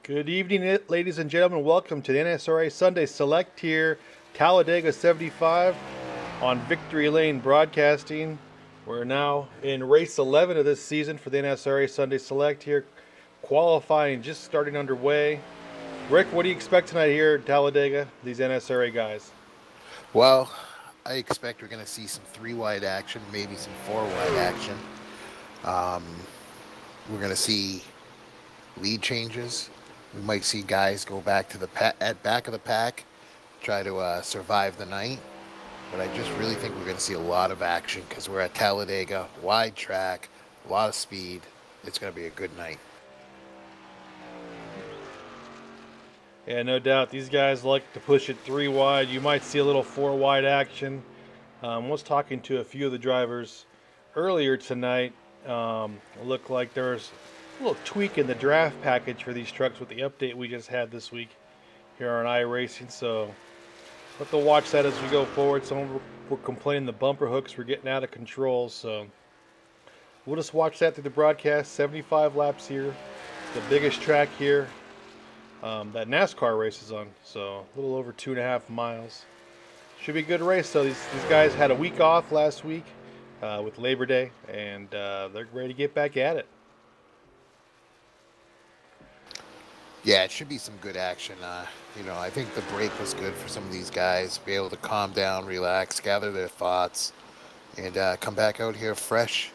Good evening, ladies and gentlemen. Welcome to the NSRA Sunday Select here, Talladega 75 on Victory Lane Broadcasting. We're now in race 11 of this season for the NSRA Sunday Select here. Qualifying just starting underway. Rick, what do you expect tonight here at Talladega, these NSRA guys? Well, I expect we're going to see some three-wide action, maybe some four-wide action. Um, we're going to see lead changes. We might see guys go back to the back of the pack, try to survive the night. But I just really think we're going to see a lot of action because we're at Talladega, wide track, a lot of speed. It's going to be a good night. Yeah, no doubt. These guys like to push it three wide. You might see a little four wide action. I was talking to a few of the drivers earlier tonight. It looked like there's a little tweak in the draft package for these trucks with the update we just had this week here on iRacing. So we'll have to watch that as we go forward. Some of them were complaining the bumper hooks were getting out of control. So we'll just watch that through the broadcast. 75 laps here, the biggest track here that NASCAR races on. So a little over 2.5 miles. Should be a good race. So these guys had a week off last week with Labor Day, and they're ready to get back at it. Yeah, it should be some good action. I think the break was good for some of these guys, be able to calm down, relax, gather their thoughts, and come back out here fresh.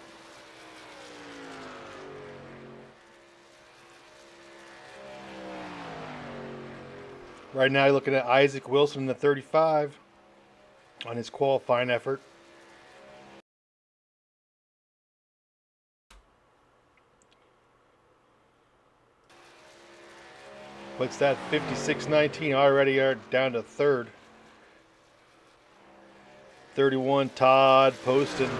Right now, you're looking at Isaac Wilson in the 35 on his qualifying effort. Puts that 56.19 already are down to third. 31, Todd Poston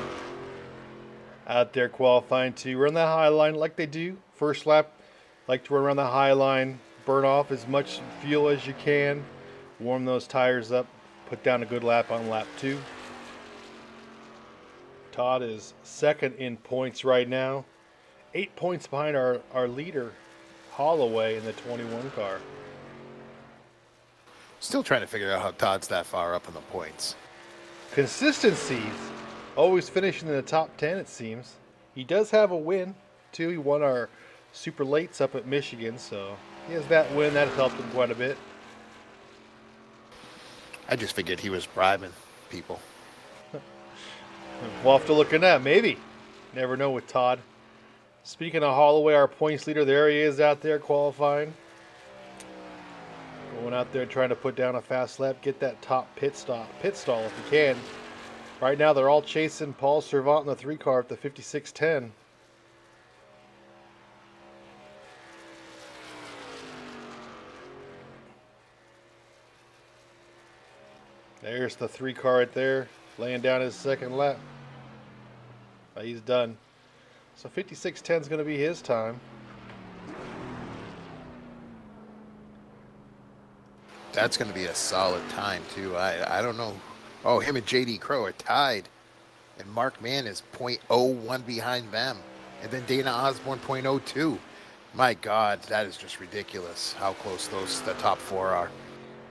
out there qualifying to run that high line like they do. First lap, like to run around the high line, burn off as much fuel as you can, warm those tires up, put down a good lap on lap 2. Todd is second in points right now. 8 points behind our leader, Holloway, in the 21 car. Still trying to figure out how Todd's that far up in the points. Consistency, always finishing in the top 10, it seems. He does have a win, too. He won our super lates up at Michigan, so he has that win. That helped him quite a bit. I just figured he was bribing people. We'll have to look at that, maybe. Never know with Todd. Speaking of Holloway, our points leader, there he is out there qualifying. Going out there trying to put down a fast lap, get that top pit stall if you can. Right now they're all chasing Paul Servant in the 3 car at the 56.10. There's the 3 car right there, laying down his second lap. He's done. So 56.10 is going to be his time. That's going to be a solid time, too. I don't know. Oh, him and J.D. Crowe are tied. And Mark Mann is .01 behind them. And then Dana Osborne .02. My God, that is just ridiculous how close the top 4 are.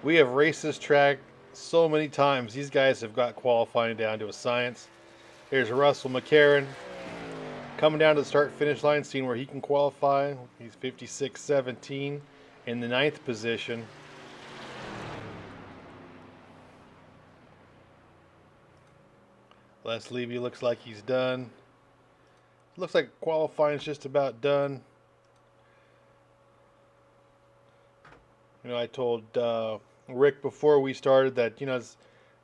We have raced this track so many times. These guys have got qualifying down to a science. Here's Russell McCarron coming down to the start-finish line, seeing where he can qualify. He's 56.17 in the 9th position. Les Levy looks like he's done. Looks like qualifying is just about done. I told Rick before we started that, it's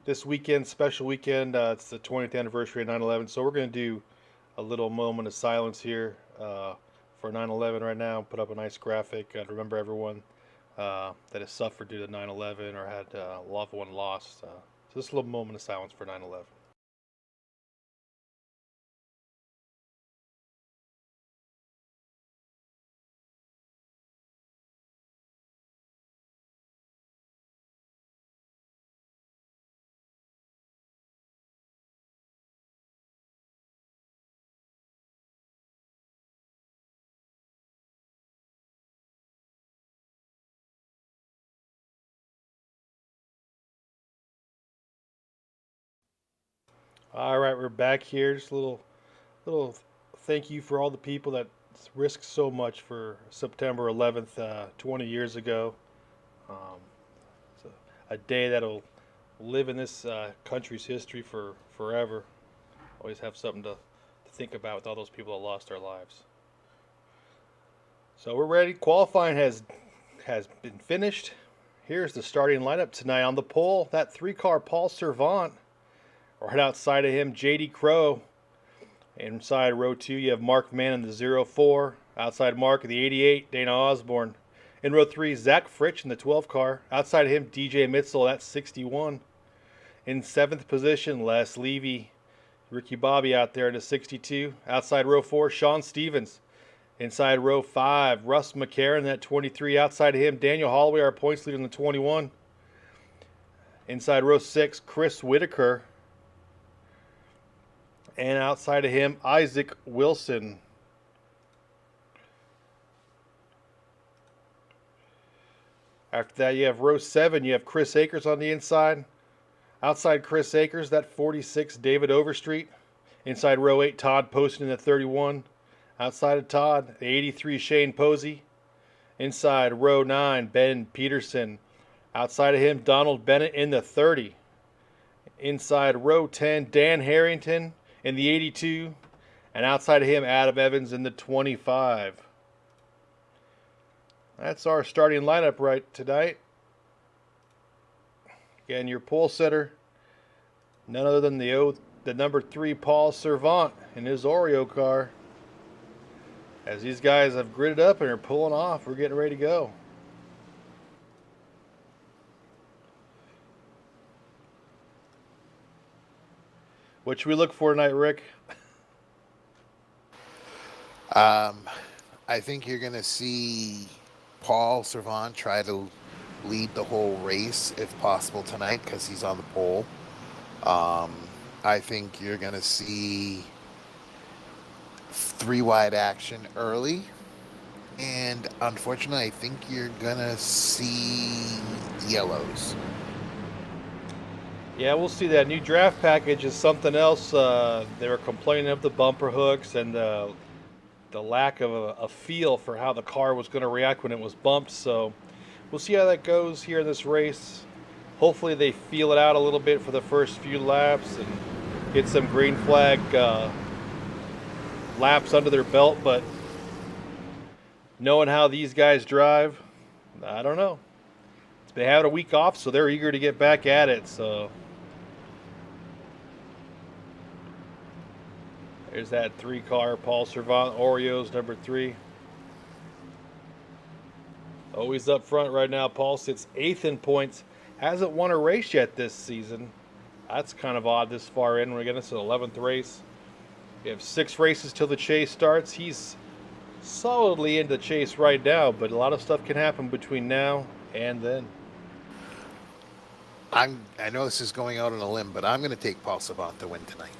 this weekend, special weekend, it's the 20th anniversary of 9/11, so we're going to do a little moment of silence here for 9/11 right now. Put up a nice graphic to remember everyone that has suffered due to 9/11 or had a loved one lost. So just a little moment of silence for 9/11. All right, we're back here. Just a little thank you for all the people that risked so much for September 11th, 20 years ago. Um, it's a day that'll live in this country's history for forever. Always have something to think about with all those people that lost their lives. So we're ready. Qualifying has been finished. Here's the starting lineup tonight on the pole. That 3-car Paul Servant. Right outside of him, J.D. Crowe. Inside row 2, you have Mark Mann in the 04. Outside Mark in the 88, Dana Osborne. In row 3, Zach Fritsch in the 12 car. Outside of him, DJ Mitzel, that's 61. In 7th position, Les Levy. Ricky Bobby out there in the 62. Outside row 4, Sean Stevens. Inside row 5, Russ McCarron, that 23. Outside of him, Daniel Holloway, our points leader in the 21. Inside row 6, Chris Whitaker. And outside of him, Isaac Wilson. After that, you have row 7. You have Chris Akers on the inside. Outside Chris Akers, that 46, David Overstreet. Inside row 8, Todd Poston in the 31. Outside of Todd, the 83, Shane Posey. Inside row 9, Ben Peterson. Outside of him, Donald Bennett in the 30. Inside row 10, Dan Harrington in the 82. And outside of him, Adam Evans in the 25. That's our starting lineup right tonight. Again, your pole setter, none other than the number 3 Paul Servant in his Oreo car. As these guys have gridded up and are pulling off, we're getting ready to go. What should we look for tonight, Rick? I think you're going to see Paul Servant try to lead the whole race if possible tonight because he's on the pole. I think you're going to see 3 wide action early. And unfortunately, I think you're going to see yellows. Yeah, we'll see. That new draft package is something else. They were complaining of the bumper hooks and the lack of a feel for how the car was going to react when it was bumped. So we'll see how that goes here in this race. Hopefully they feel it out a little bit for the first few laps and get some green flag laps under their belt. But knowing how these guys drive, I don't know. They had a week off, so they're eager to get back at it. So there's that 3-car Paul Servant Oreos number 3. Always up front right now. Paul sits 8th in points. Hasn't won a race yet this season. That's kind of odd this far in. We're getting to the 11th race. We have 6 races till the chase starts. He's solidly in the chase right now, but a lot of stuff can happen between now and then. I know this is going out on a limb, but I'm going to take Paul Servant to win tonight.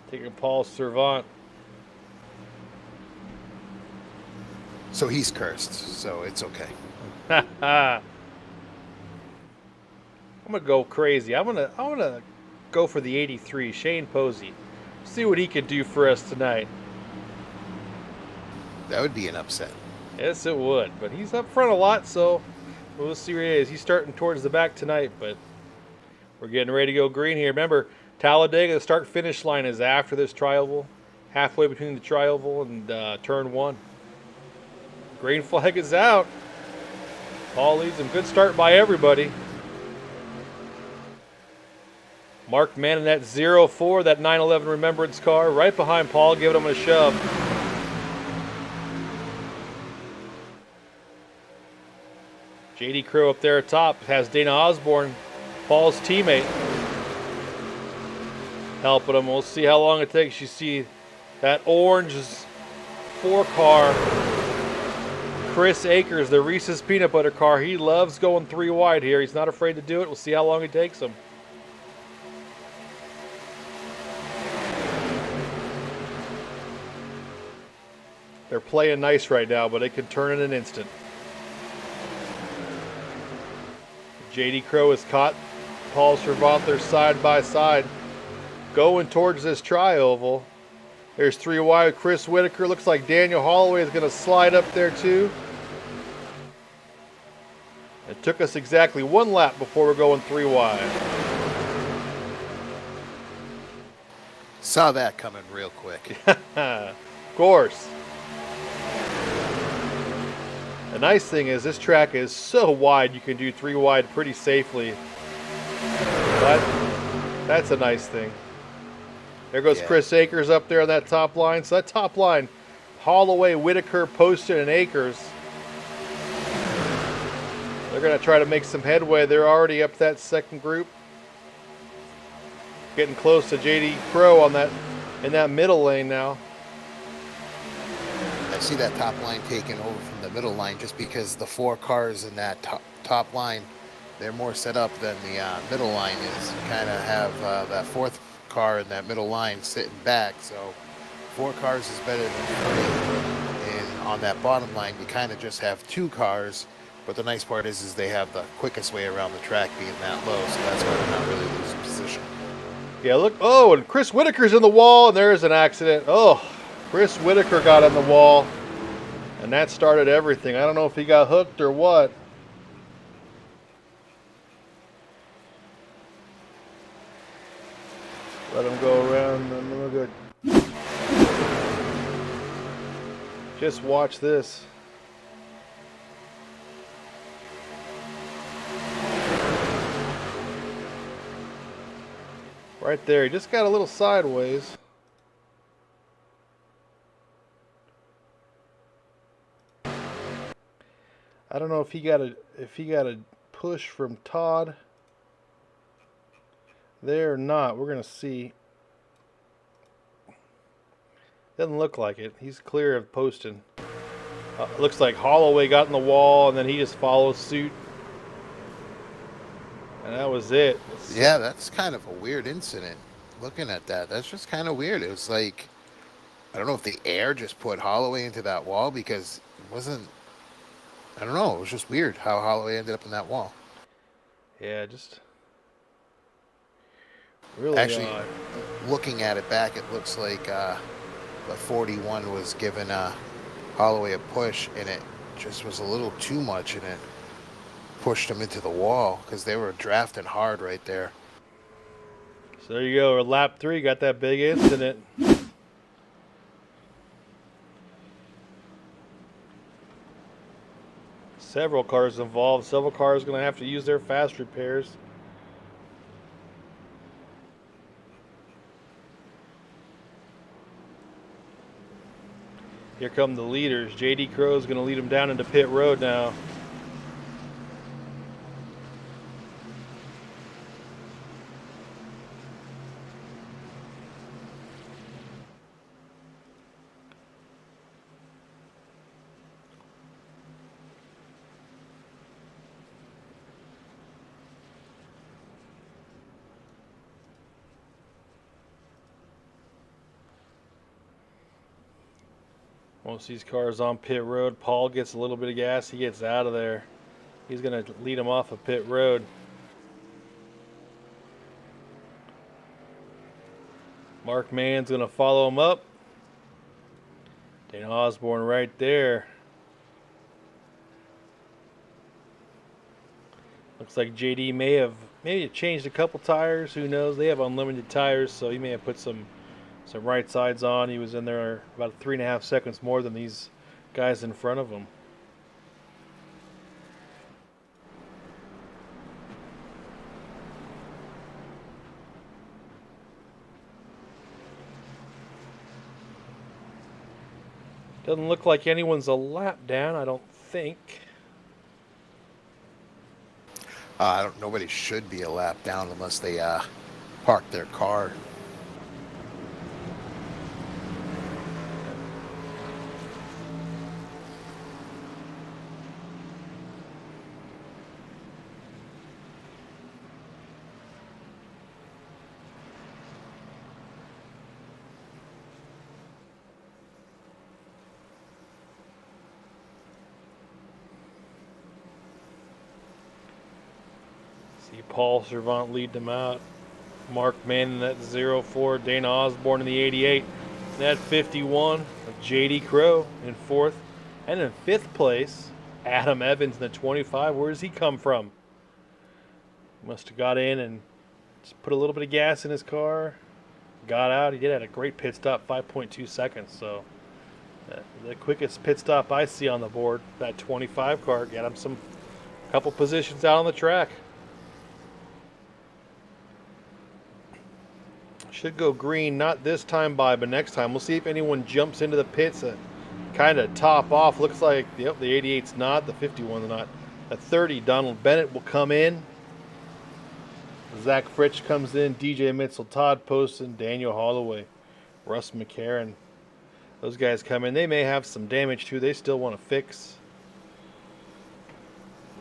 Taking Paul Servant. So he's cursed, so it's okay. I'm gonna go crazy. I'm gonna go for the 83, Shane Posey. See what he can do for us tonight. That would be an upset. Yes, it would. But he's up front a lot, so we'll see where he is. He's starting towards the back tonight, but we're getting ready to go green here. Remember, Talladega, the start-finish line is after this tri-oval, halfway between the tri-oval and turn 1. Green flag is out. Paul leads him. Good start by everybody. Mark Mann in that 04, that 911 Remembrance car, right behind Paul, giving him a shove. J.D. Crowe up there at top has Dana Osborne, Paul's teammate, helping him. We'll see how long it takes. You see that orange 4-car Chris Akers, the Reese's Peanut Butter car. He loves going 3 wide here. He's not afraid to do it. We'll see how long it takes him. They're playing nice right now, but it can turn in an instant. J.D. Crowe has caught Paul Servant. They're side by side. going towards this tri-oval. There's 3 wide. Chris Whitaker. Looks like Daniel Holloway is going to slide up there too. It took us exactly 1 lap before we're going 3 wide. Saw that coming real quick. Of course. The nice thing is this track is so wide you can do 3 wide pretty safely. That's a nice thing. There goes Chris Akers up there on that top line. So that top line, Holloway, Whitaker, Poston, and Akers. They're going to try to make some headway. They're already up that second group. Getting close to JD Crow on that in that middle lane now. I see that top line taking over from the middle line just because the 4 cars in that top line, they're more set up than the middle line is. You kind of have that 4th car in that middle line sitting back, so 4 cars is better than 3. And on that bottom line, you kind of just have 2 cars, but the nice part is they have the quickest way around the track being that low, so that's why they're not really losing position. Yeah, look. Oh, and Chris Whitaker's in the wall, and there's an accident. Oh, Chris Whitaker got in the wall, and that started everything. I don't know if he got hooked or what. Let him go around, and then we're good. Just watch this. Right there, he just got a little sideways. I don't know if he got a push from Todd there or not. We're gonna see. Doesn't look like it. He's clear of Poston. Looks like Holloway got in the wall and then he just follows suit. And that was it. Yeah, that's kind of a weird incident. Looking at that, that's just kind of weird. It was like, I don't know if the air just put Holloway into that wall because it wasn't, I don't know, it was just weird how Holloway ended up in that wall. Yeah, just really Actually, odd. Looking at it back, it looks like the 41 was giving Holloway a push, and it just was a little too much, and it pushed him into the wall because they were drafting hard right there. So there you go. Lap 3 got that big incident. Several cars involved. Several cars going to have to use their fast repairs. Here come the leaders. JD Crow is going to lead them down into pit road now. Once these cars on pit road, Paul gets a little bit of gas. He gets out of there. He's going to lead them off of pit road. Mark Mann's going to follow him up. Dana Osborne right there. Looks like JD may have maybe changed a couple tires. Who knows? They have unlimited tires, so he may have put some right sides on. He was in there about 3.5 seconds more than these guys in front of him. Doesn't look like anyone's a lap down, I don't think. Nobody should be a lap down unless they park their car. See Paul Servant lead them out. Mark Mann in that 04, Dana Osborne in the 88, and that 51 of J.D. Crow in 4th. And in 5th place, Adam Evans in the 25. Where does he come from? Must have got in and just put a little bit of gas in his car, got out. He did have a great pit stop, 5.2 seconds. So the quickest pit stop I see on the board, that 25 car, got him some couple positions out on the track. Should go green, not this time by, but next time. We'll see if anyone jumps into the pits that kind of top off. Looks like, yep, the 88's not, the 51's not. The 30, Donald Bennett will come in. Zach Fritsch comes in, DJ Mitchell, Todd Poston, Daniel Holloway, Russ McCarron. Those guys come in. They may have some damage too. They still want to fix.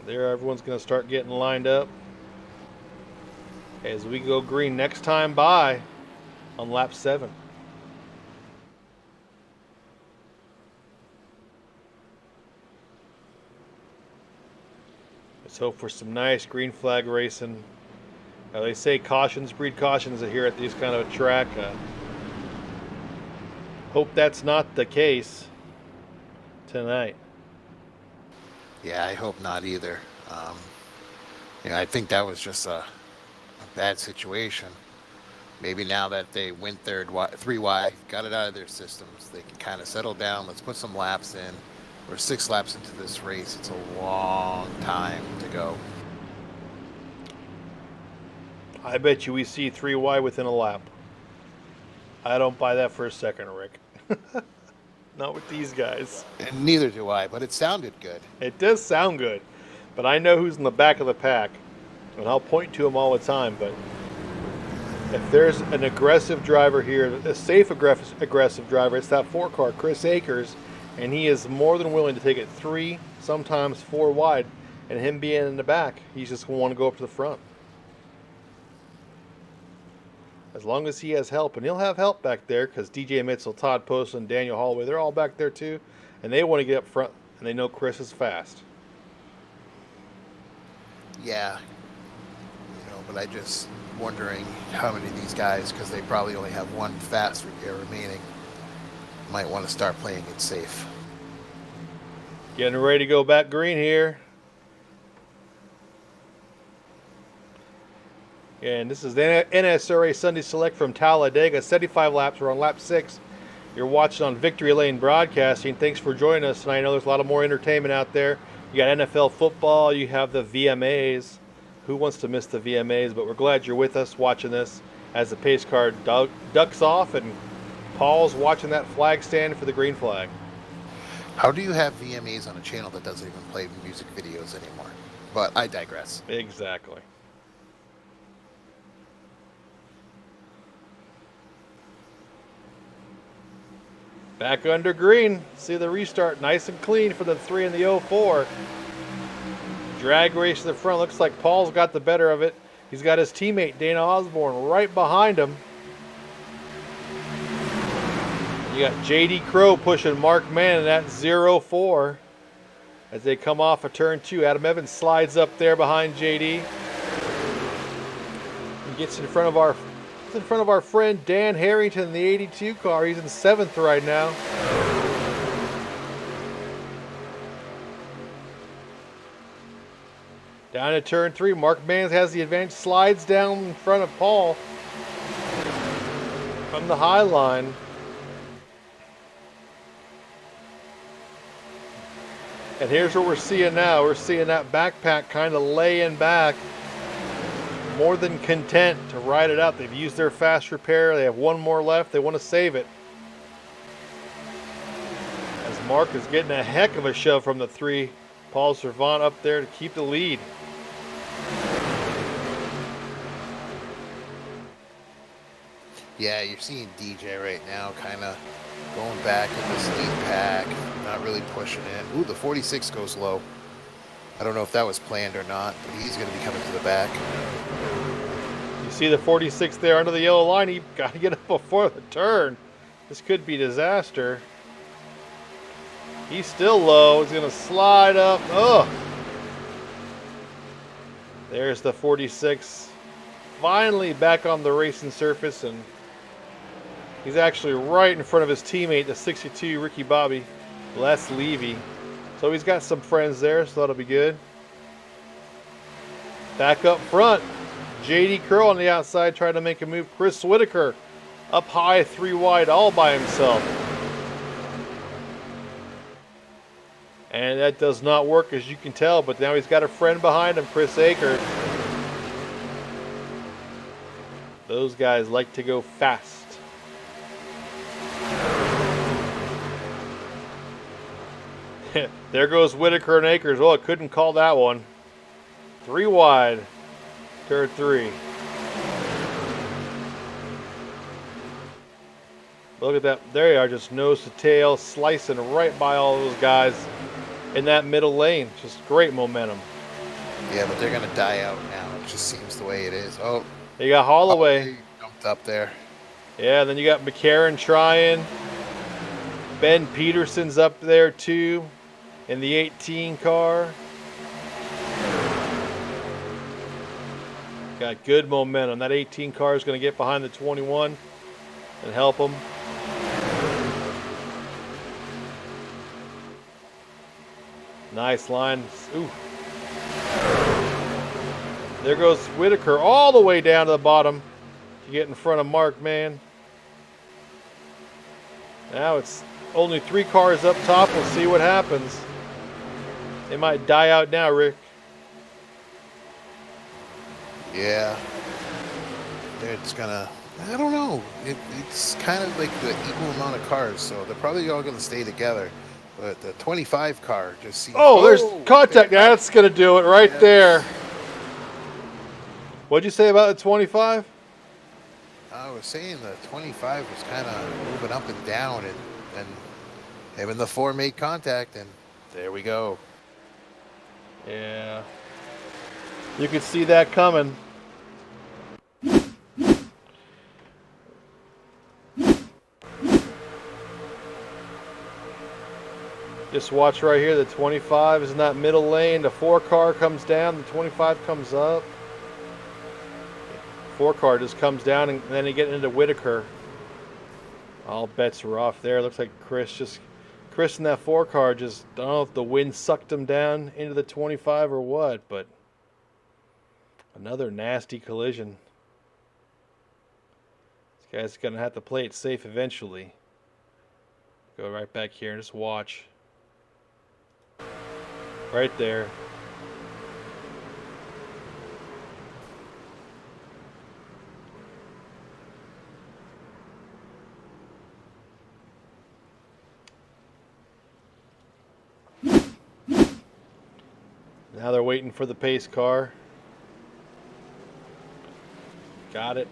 There, everyone's going to start getting lined up as we go green next time by on lap 7. Let's hope for some nice green flag racing. They say cautions breed cautions here at these kind of a track. Hope that's not the case tonight. Yeah, I hope not either. I think that was just a bad situation. Maybe now that they went 3 wide, got it out of their systems, they can kind of settle down. Let's put some laps in. We're 6 laps into this race. It's a long time to go. I bet you we see 3 wide within a lap. I don't buy that for a second, Rick. Not with these guys. And neither do I, but it sounded good. It does sound good, but I know who's in the back of the pack, and I'll point to him all the time. But if there's an aggressive driver here, a safe aggressive driver, it's that 4 car, Chris Akers, and he is more than willing to take it 3, sometimes 4 wide, and him being in the back, he's just going to want to go up to the front. As long as he has help, and he'll have help back there because DJ Mitchell, Todd Poston, and Daniel Holloway, they're all back there too, and they want to get up front, and they know Chris is fast. Yeah, but I just wondering how many of these guys, because they probably only have 1 fast repair remaining, might want to start playing it safe. Getting ready to go back green here. And this is the NSRA Sunday Select from Talladega. 75 laps. We're on lap 6. You're watching on Victory Lane Broadcasting. Thanks for joining us. And I know there's a lot of more entertainment out there. You got NFL football. You have the VMAs. Who wants to miss the VMAs? But we're glad you're with us watching this as the pace car ducks off and Paul's watching that flag stand for the green flag. How do you have VMAs on a channel that doesn't even play music videos anymore? But I digress. Exactly. Back under green. See the restart nice and clean for the 3 and the 04. Drag race to the front. Looks like Paul's got the better of it. He's got his teammate Dana Osborne right behind him. You got J.D. Crow pushing Mark Mann in that 04 as they come off of turn 2. Adam Evans slides up there behind J.D. He gets in front of our friend Dan Harrington in the 82 car. He's in 7th right now. Down to turn 3. Mark Mann has the advantage. Slides down in front of Paul from the high line. And here's what we're seeing now. We're seeing that backpack kind of laying back, more than content to ride it out. They've used their fast repair. They have 1 more left. They want to save it. As Mark is getting a heck of a shove from the 3. Paul Servant up there to keep the lead. Yeah, you're seeing DJ right now kind of going back in this lead pack, not really pushing in. Ooh, the 46 goes low. I don't know if that was planned or not, but he's going to be coming to the back. You see the 46 there under the yellow line. He got to get up before the turn. This could be disaster. He's still low. He's going to slide up. Oh! There's the 46 finally back on the racing surface, and he's actually right in front of his teammate, the 62 Ricky Bobby, Les Levy. So he's got some friends there, so that'll be good. Back up front, JD Curl on the outside trying to make a move. Chris Whitaker up high, 3 wide, all by himself. And that does not work, as you can tell, but now he's got a friend behind him, Chris Akers. Those guys like to go fast. There goes Whitaker and Akers. Oh, I couldn't call that one. 3 wide, turn 3. Look at that. There you are, just nose to tail, slicing right by all those guys in that middle lane. Just great momentum. Yeah, but they're going to die out now. It just seems the way it is. Oh, you got Holloway. Jumped up there. Yeah, then you got McCarron trying. Ben Peterson's up there too in the 18 car. Got good momentum. That 18 car is going to get behind the 21 and help them. Nice line. Ooh. There goes Whitaker all the way down to the bottom to get in front of Mark, man. Now it's only 3 cars up top. We'll see what happens. They might die out now, Rick. Yeah. It's gonna, I don't know. It's kind of like the equal amount of cars, so they're probably all gonna stay together. But the 25 car just seems... Oh, there's contact. That's gonna do it right there. What'd you say about the 25? I was saying the 25 was kind of moving up and down, and having the 4 made contact, and there we go. Yeah. You could see that coming. Just watch right here. The 25 is in that middle lane. The 4 car comes down. The 25 comes up. 4 car just comes down, and then you get into Whitaker. All bets are off there. Looks like Chris in that 4 car just, I don't know if the wind sucked him down into the 25 or what, but another nasty collision. This guy's going to have to play it safe eventually. Go right back here and just watch. Right there. Now they're waiting for the pace car. Got it.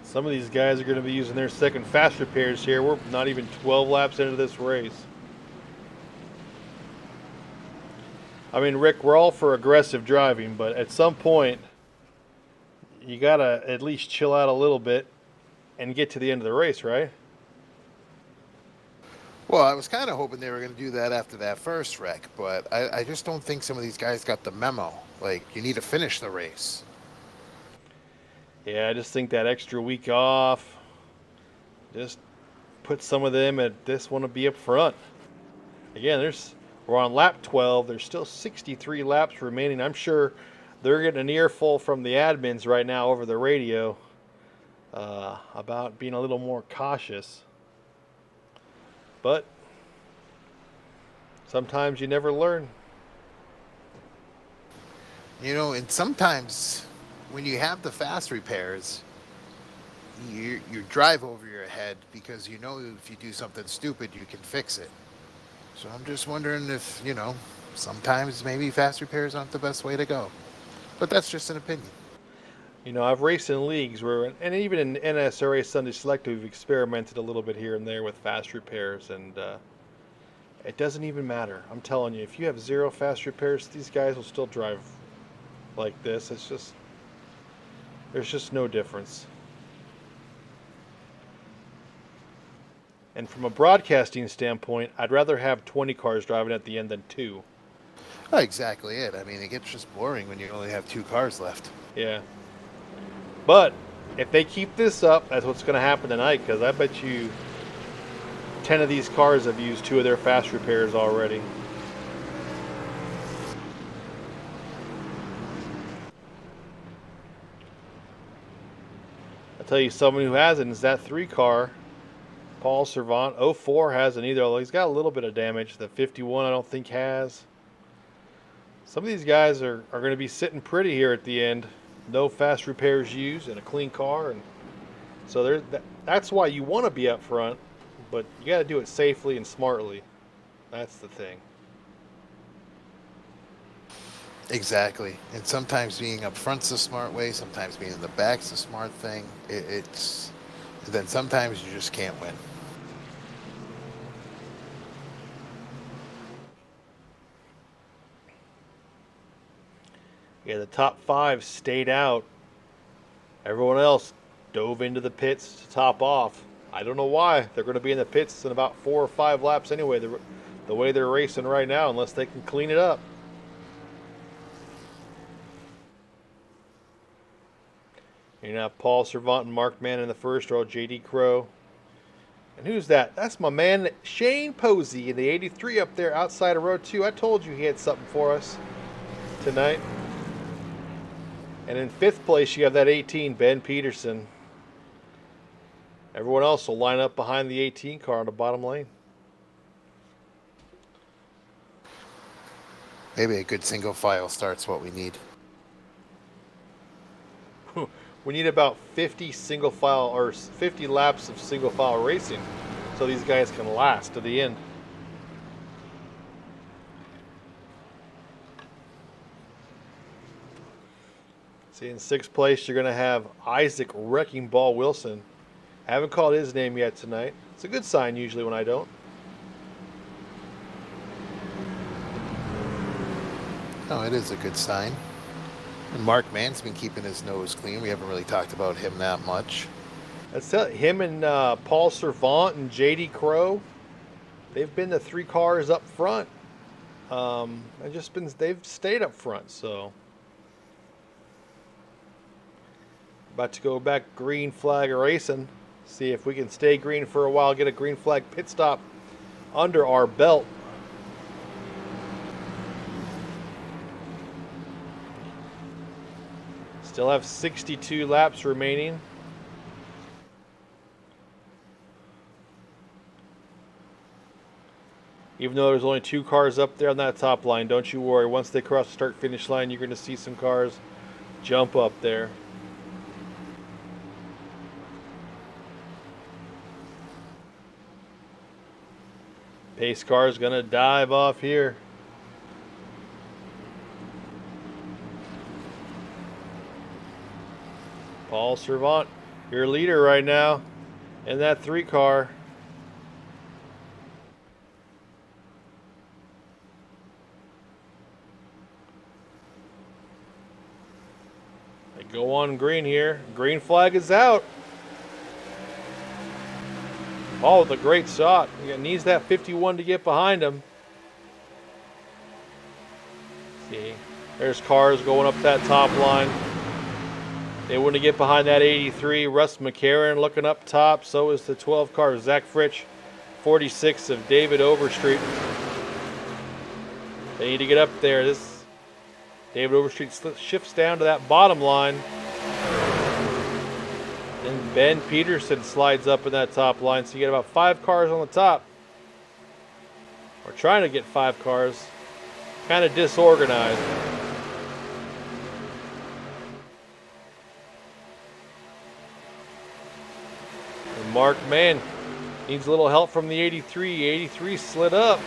Some of these guys are going to be using their second fast repairs here. We're not even 12 laps into this race. I mean, Rick, we're all for aggressive driving, but at some point, you got to at least chill out a little bit and get to the end of the race, right? Well, I was kind of hoping they were going to do that after that first wreck, but I just don't think some of these guys got the memo. Like, you need to finish the race. Yeah, I just think that extra week off, just put some of them at this one to be up front. Again, we're on lap 12. There's still 63 laps remaining. I'm sure they're getting an earful from the admins right now over the radio about being a little more cautious. But sometimes you never learn. You know, and sometimes when you have the fast repairs, you drive over your head because you know if you do something stupid, you can fix it. So I'm just wondering if, you know, sometimes maybe fast repairs aren't the best way to go. But that's just an opinion. You know, I've raced in leagues where, and even in NSRA Sunday Select, we've experimented a little bit here and there with fast repairs, and it doesn't even matter. I'm telling you, if you have 0 fast repairs, these guys will still drive like this. It's just, there's just no difference. And from a broadcasting standpoint, I'd rather have 20 cars driving at the end than 2. Oh, exactly it. I mean, it gets just boring when you only have 2 cars left. Yeah. But if they keep this up, that's what's going to happen tonight, because I bet you 10 of these cars have used 2 of their fast repairs already. I'll tell you someone who hasn't is that 3 car. Paul Servant. 04 hasn't either, although he's got a little bit of damage. The 51 I don't think has. Some of these guys are going to be sitting pretty here at the end. No fast repairs used and a clean car. And so that's why you want to be up front, but you got to do it safely and smartly. That's the thing. Exactly. And sometimes being up front's the smart way. Sometimes being in the back's the smart thing. Then sometimes you just can't win. Yeah, the top 5 stayed out. Everyone else dove into the pits to top off. I don't know why. They're going to be in the pits in about 4 or 5 laps anyway, the way they're racing right now, unless they can clean it up. You know, Paul Servant and Mark Mann in the first row, JD Crow. And who's that? That's my man Shane Posey in the 83 up there outside of row 2. I told you he had something for us tonight. And in 5th place, you have that 18, Ben Peterson. Everyone else will line up behind the 18 car on the bottom lane. Maybe a good single file start's what we need. We need about 50 single file or 50 laps of single file racing so these guys can last to the end. See, in 6th place, you're going to have Isaac Wrecking Ball Wilson. I haven't called his name yet tonight. It's a good sign usually when I don't. Oh, it is a good sign. And Mark Mann's been keeping his nose clean. We haven't really talked about him that much. That's it. Him and Paul Servant and JD Crow, they've been the 3 cars up front. They've stayed up front, so. About to go back green flag racing. See if we can stay green for a while, get a green flag pit stop under our belt. Still have 62 laps remaining. Even though there's only 2 cars up there on that top line, don't you worry. Once they cross the start-finish line, you're going to see some cars jump up there. Pace car is going to dive off here. Paul Servant, your leader right now in that 3 car. They go on green here. Green flag is out. Oh, the great shot. He needs that 51 to get behind him. See, there's cars going up that top line. They want to get behind that 83. Russ McCarron looking up top. So is the 12 car. Zach Fritsch, 46 of David Overstreet. They need to get up there. This David Overstreet shifts down to that bottom line. And Ben Peterson slides up in that top line. So you get about 5 cars on the top. We're trying to get 5 cars. Kind of disorganized. And Mark Mann needs a little help from the 83. 83 slid up.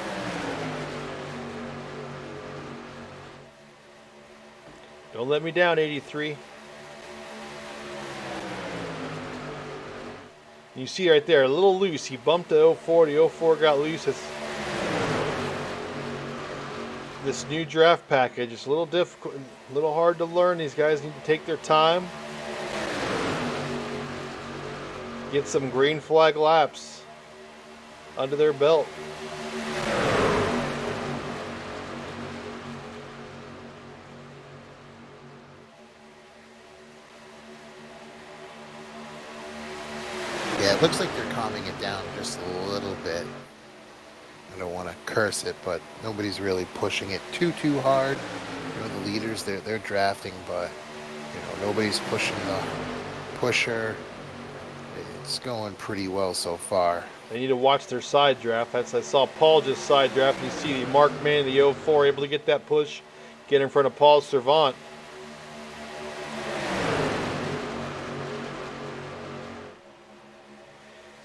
Don't let me down, 83. You see right there, a little loose. He bumped the 04. The 04 got loose. This new draft package is a little difficult, a little hard to learn. These guys need to take their time. Get some green flag laps. under their belt. Yeah, it looks like they're calming it down just a little bit. I don't want to curse it, but nobody's really pushing it too hard. You know, the leaders, they're drafting, but nobody's pushing the pusher. It's going pretty well so far. They need to watch their side draft. I saw Paul just side draft, and you see the Mark Man in the 04 able to get that push, get in front of Paul Servant.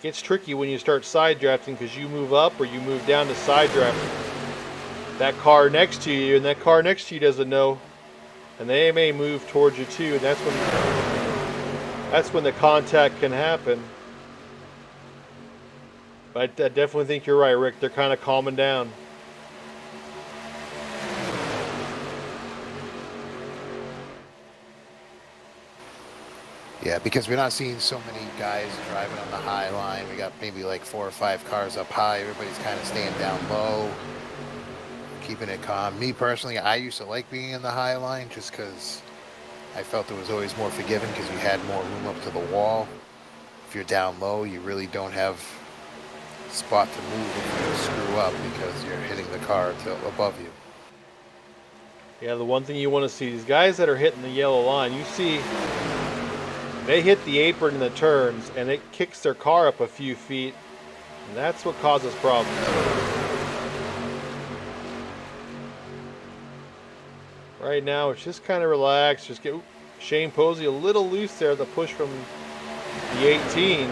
Gets tricky when you start side drafting because you move up or you move down to side drafting. That car next to you and that car next to you doesn't know, and they may move towards you too, and that's when the contact can happen. But I definitely think you're right, Rick. They're kind of calming down. Yeah, because we're not seeing so many guys driving on the high line. We got maybe like 4 or 5 cars up high. Everybody's kind of staying down low, keeping it calm. Me personally, I used to like being in the high line just because I felt it was always more forgiving because you had more room up to the wall. If you're down low, you really don't have spot to move if you screw up because you're hitting the car above you. Yeah, the one thing you want to see, these guys that are hitting the yellow line, you see they hit the apron in the turns and it kicks their car up a few feet, and that's what causes problems. Right now it's just kind of relaxed. Just get Shane Posey a little loose there, the push from the 18.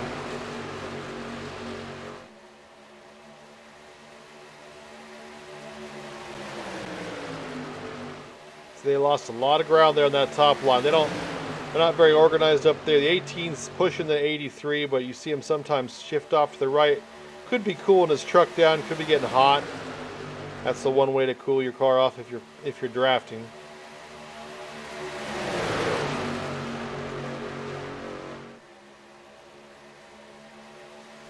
So they lost a lot of ground there on that top line. They're not very organized up there. The 18's pushing the 83, but you see him sometimes shift off to the right. Could be cooling his truck down, could be getting hot. That's the one way to cool your car off if you're drafting.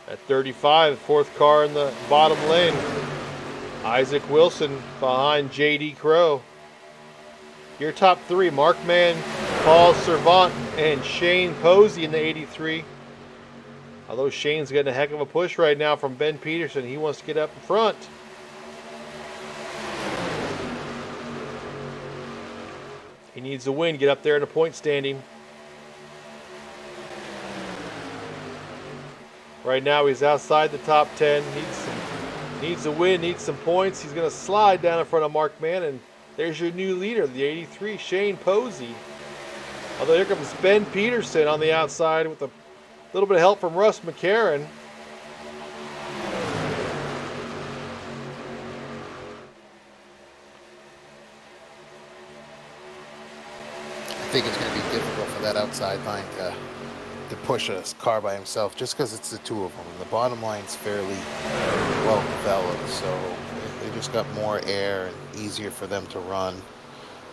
At 35, fourth car in the bottom lane. Isaac Wilson behind J.D. Crow. Your top 3, Mark Mann, Paul Servant, and Shane Posey in the 83. Although Shane's getting a heck of a push right now from Ben Peterson. He wants to get up in front. He needs a win, get up there in the point standing. Right now he's outside the top 10. Needs a win, needs some points. He's going to slide down in front of Mark Mann, and there's your new leader, the 83, Shane Posey. Although here comes Ben Peterson on the outside with a little bit of help from Russ McCarron. I think it's going to be difficult for that outside line to push a car by himself just because it's the two of them. And the bottom line's fairly well developed, so they just got more air and easier for them to run.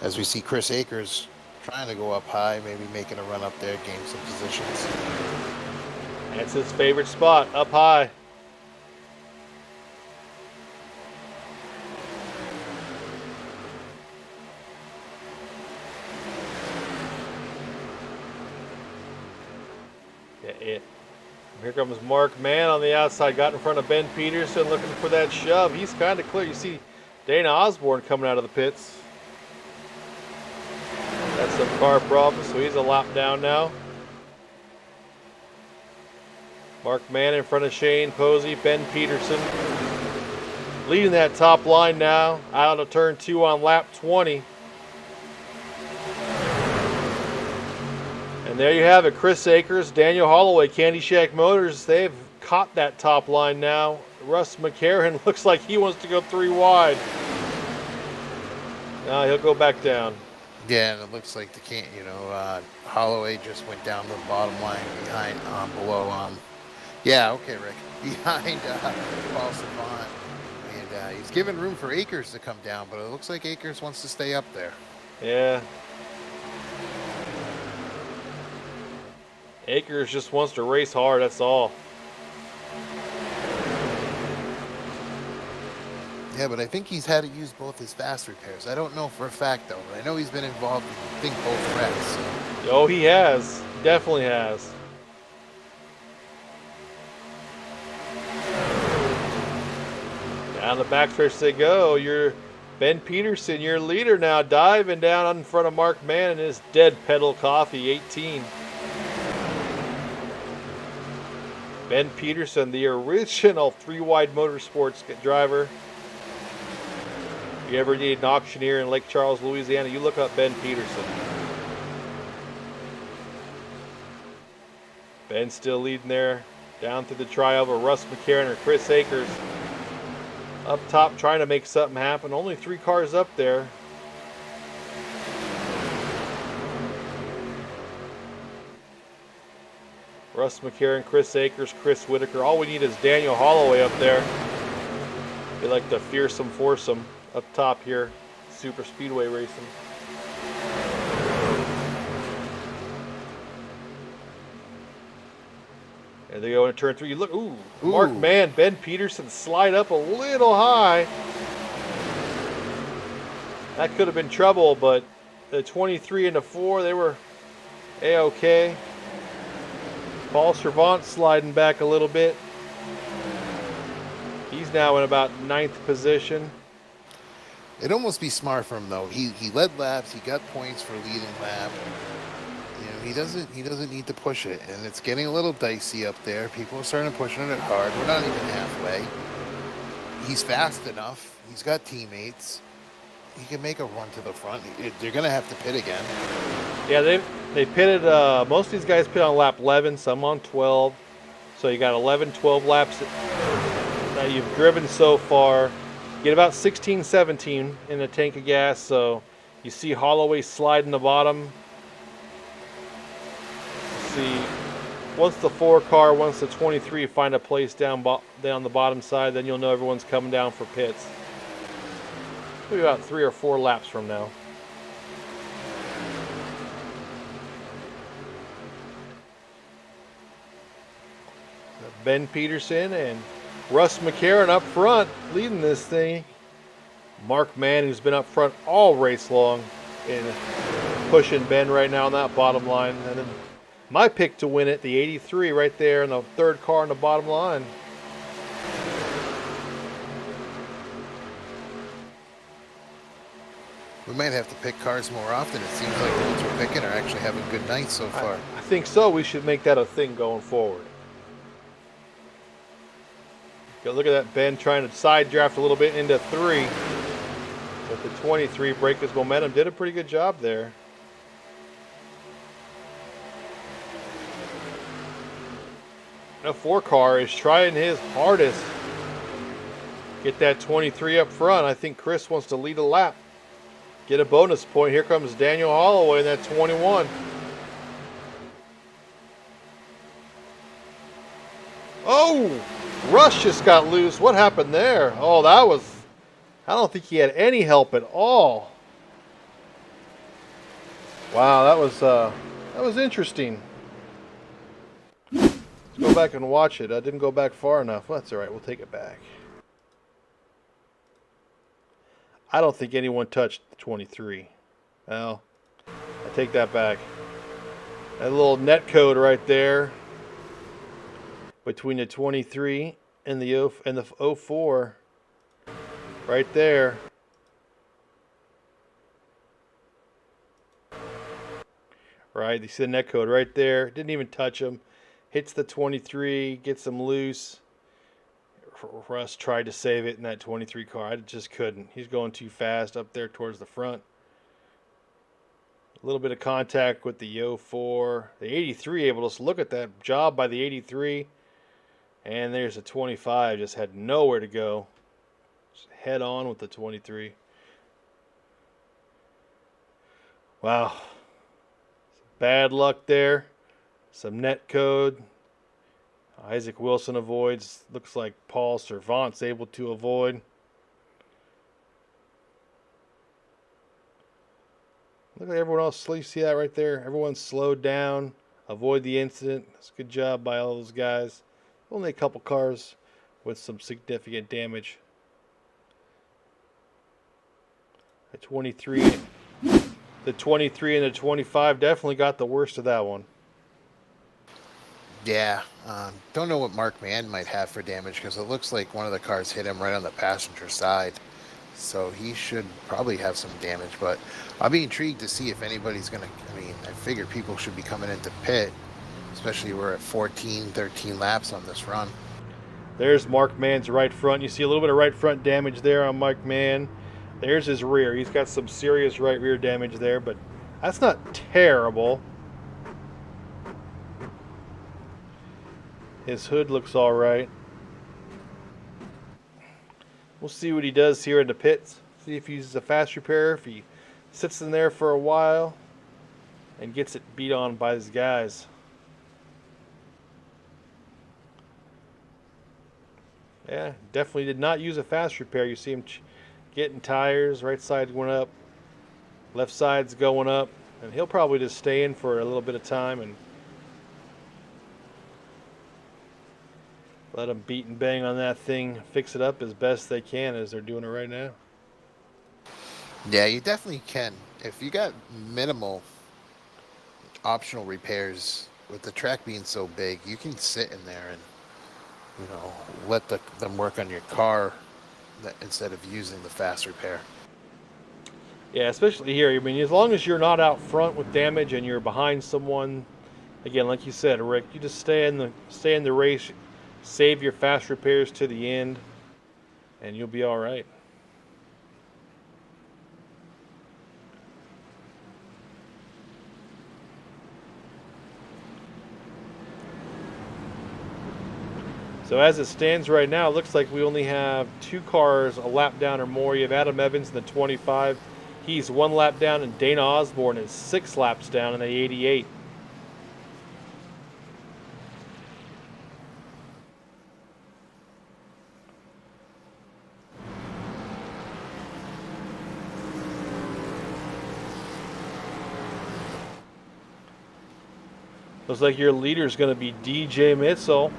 As we see Chris Akers trying to go up high, maybe making a run up there, gain some positions. That's his favorite spot, up high. Here comes Mark Mann on the outside, got in front of Ben Peterson, looking for that shove. He's kind of clear. You see Dana Osborne coming out of the pits. That's some car problems, so he's a lap down now. Mark Mann in front of Shane Posey, Ben Peterson leading that top line now, out of turn 2 on lap 20. And there you have it, Chris Akers, Daniel Holloway, Candy Shack Motors, they've caught that top line now. Russ McCarron looks like he wants to go 3 wide. Now he'll go back down. Yeah, and it looks like Holloway just went down to the bottom line behind, yeah, okay, Rick, behind Paul Savant. And he's given room for Akers to come down, but it looks like Akers wants to stay up there. Yeah. Akers just wants to race hard, that's all. Yeah, but I think he's had to use both his fast repairs. I don't know for a fact though, but I know he's been involved in I think both wrecks. So. Oh, he has. Definitely has. Down the backstretch they go. You're Ben Peterson, your leader now, diving down in front of Mark Mann and his Dead Pedal Coffee 18. Ben Peterson, the original 3-wide motorsports driver. If you ever need an auctioneer in Lake Charles, Louisiana, you look up Ben Peterson. Ben still leading there. Down through the trioval, Russ McCarron or Chris Akers. Up top trying to make something happen. Only 3 cars up there. Russ McCarron, Chris Akers, Chris Whitaker. All we need is Daniel Holloway up there. They like the fearsome foursome up top here. Super Speedway racing. There they go into turn 3. You look, ooh, Mark Mann, Ben Peterson slide up a little high. That could have been trouble, but the 23 and the 4, they were A-OK. Paul Servant sliding back a little bit. He's now in about 9th position. It'd almost be smart for him though. He led laps. He got points for leading lap. You know, he doesn't need to push it, and it's getting a little dicey up there. People are starting to push it hard. We're not even halfway. He's fast enough. He's got teammates. He can make a run to the front. They're gonna have to pit again. Yeah, they pitted. Most of these guys pit on lap 11, some on 12. So you got 11, 12 laps that you've driven so far. You get about 16, 17 in a tank of gas. So you see Holloway slide in the bottom. See, once the 4 car, once the 23 find a place down the bottom side, then you'll know everyone's coming down for pits. Maybe about 3 or 4 laps from now. Ben Peterson and Russ McCarron up front leading this thing. Mark Mann, who's been up front all race long, and pushing Ben right now on that bottom line. And then my pick to win it, the 83 right there in the 3rd car on the bottom line. We might have to pick cars more often. It seems like the ones we're picking are actually having good nights so far. I think so. We should make that a thing going forward. Look at that Ben trying to side draft a little bit into 3. But the 23 break his momentum. Did a pretty good job there. The 4 car is trying his hardest. Get that 23 up front. I think Chris wants to lead a lap. Get a bonus point. Here comes Daniel Holloway in that 21. Oh! Rush just got loose. What happened there? Oh, that was... I don't think he had any help at all. Wow, that was interesting. Let's go back and watch it. I didn't go back far enough. Well, that's all right. We'll take it back. I don't think anyone touched the 23. Well, I take that back. That little net code right there between the 23 and the 04 right there. Right, you see the net code right there. Didn't even touch him. Hits the 23, gets him loose. Russ tried to save it in that 23 car. I just couldn't. He's going too fast up there towards the front. A little bit of contact with the 04. The 83 able to look at that job by the 83. And there's a 25. Just had nowhere to go. Just head on with the 23. Wow. Bad luck there. Some net code. Isaac Wilson avoids. Looks like Paul Servant's able to avoid. Look at everyone else. You see that right there? Everyone's slowed down. Avoid the incident. That's a good job by all those guys. Only a couple cars with some significant damage. The 23, the 23 and the 25 definitely got the worst of that one. Yeah, don't know what Mark Mann might have for damage because it looks like one of the cars hit him right on the passenger side. So he should probably have some damage, but I'll be intrigued to see if anybody's going to, I mean, I figure people should be coming into pit, especially we're at 14, 13 laps on this run. There's Mark Mann's right front. You see a little bit of right front damage there on Mark Mann. There's his rear. He's got some serious right rear damage there, but that's not terrible. His hood looks all right. We'll see what he does here in the pits. See if he uses a fast repair, if he sits in there for a while and gets it beat on by his guys. Yeah, definitely did not use a fast repair. You see him getting tires. Right side's going up, left side's going up, and he'll probably just stay in for a little bit of time and let them beat and bang on that thing, fix it up as best they can as they're doing it right now. Yeah, you definitely can. If you got minimal optional repairs, with the track being so big, you can sit in there and, you know, let them work on your car instead of using the fast repair. Yeah, especially here. I mean, as long as you're not out front with damage and you're behind someone, again, like you said, Rick, you just stay in the race, save your fast repairs to the end, and you'll be all right. So as it stands right now, it looks like we only have 2 cars a lap down or more. You have Adam Evans in the 25. He's 1 lap down, and Dana Osborne is 6 laps down in the 88. Looks like your leader is going to be DJ Mitzel.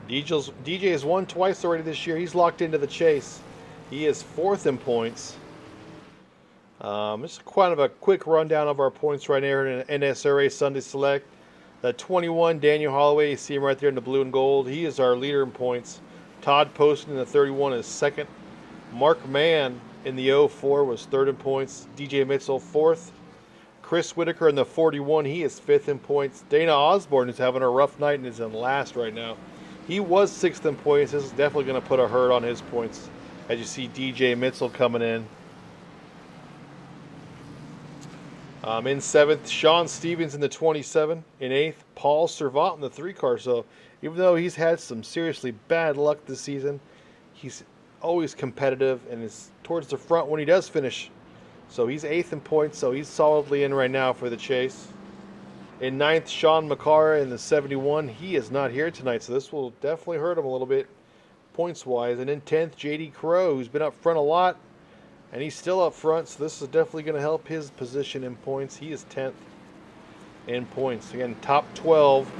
DJ has won twice already this year. He's locked into the chase. He is 4th in points. This is quite of a quick rundown of our points right here in NSRA Sunday Select. The 21, Daniel Holloway, you see him right there in the blue and gold. He is our leader in points. Todd Poston in the 31 is 2nd. Mark Mann in the 04 was 3rd in points. DJ Mitzel 4th. Chris Whitaker in the 41, he is 5th in points. Dana Osborne is having a rough night and is in last right now. He was 6th in points. This is definitely going to put a hurt on his points as you see DJ Mitzel coming in. In 7th, Sean Stevens in the 27. In 8th, Paul Servant in the 3 car. So even though he's had some seriously bad luck this season, he's always competitive and is towards the front when he does finish. So he's 8th in points, so he's solidly in right now for the chase. In 9th, Sean McCara in the 71. He is not here tonight, so this will definitely hurt him a little bit points-wise. And in 10th, J.D. Crow, who's been up front a lot, and he's still up front, so this is definitely going to help his position in points. He is 10th in points. Again, top 12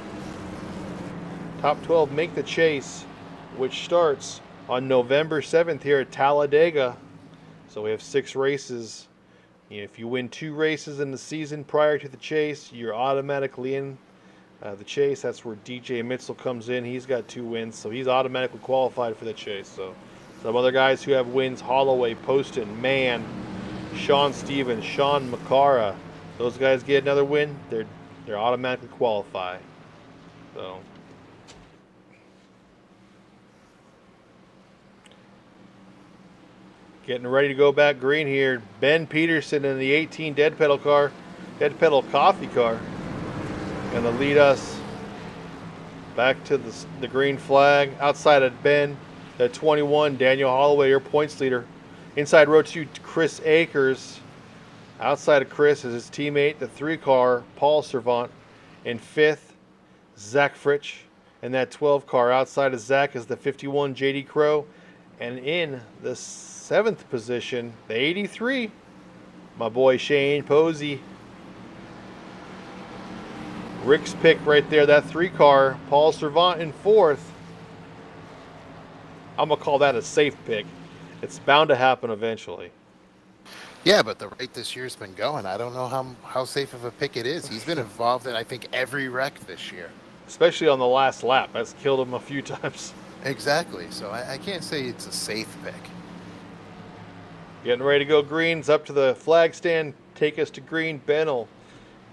make the chase, which starts on November 7th here at Talladega. So we have 6 races. If you win 2 races in the season prior to the chase, you're automatically in the chase. That's where DJ Mitzel comes in. He's got 2 wins, so he's automatically qualified for the chase. So some other guys who have wins: Holloway, Poston, Mann, Sean Stevens, Sean McCara. Those guys get another win, they're automatically qualified. So getting ready to go back green here. Ben Peterson in the 18 Dead Pedal Coffee car, going to lead us back to the green flag. Outside of Ben, the 21, Daniel Holloway, your points leader. Inside row 2, Chris Akers. Outside of Chris is his teammate, the 3 car, Paul Servant. In 5th, Zach Fritsch. And that 12 car outside of Zach is the 51, J.D. Crow. And in the 7th position, the 83, my boy Shane Posey. Rick's pick right there, that 3 car, Paul Servant in 4th. I'm going to call that a safe pick. It's bound to happen eventually. Yeah, but the rate this year's been going, I don't know how safe of a pick it is. He's been involved in, I think, every wreck this year. Especially on the last lap. That's killed him a few times. Exactly. So I can't say it's a safe pick. Getting ready to go greens up to the flag stand. Take us to green. Ben will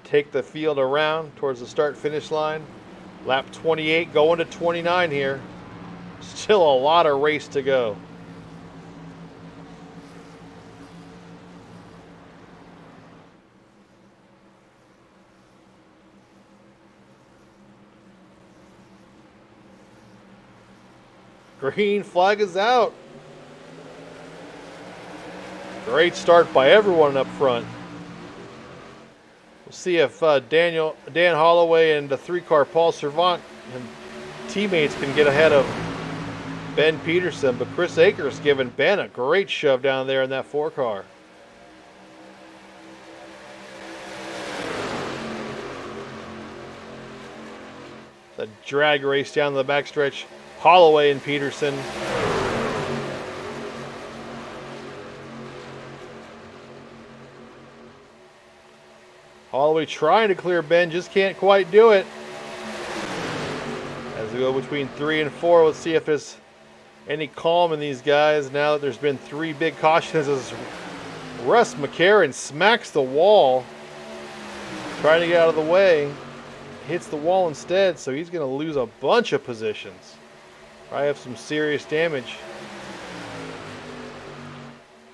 take the field around towards the start finish line. Lap 28 going to 29 here. Still a lot of race to go. Green flag is out. Great start by everyone up front. We'll see if Dan Holloway and the 3-car Paul Servant and teammates can get ahead of Ben Peterson, but Chris Akers giving Ben a great shove down there in that 4-car. The drag race down the backstretch. Holloway and Peterson. Holloway trying to clear Ben, just can't quite do it. As we go between 3 and 4, let's see if there's any calm in these guys now that there's been 3 big cautions as Russ McCarron smacks the wall, trying to get out of the way. Hits the wall instead, so he's going to lose a bunch of positions. Probably have some serious damage.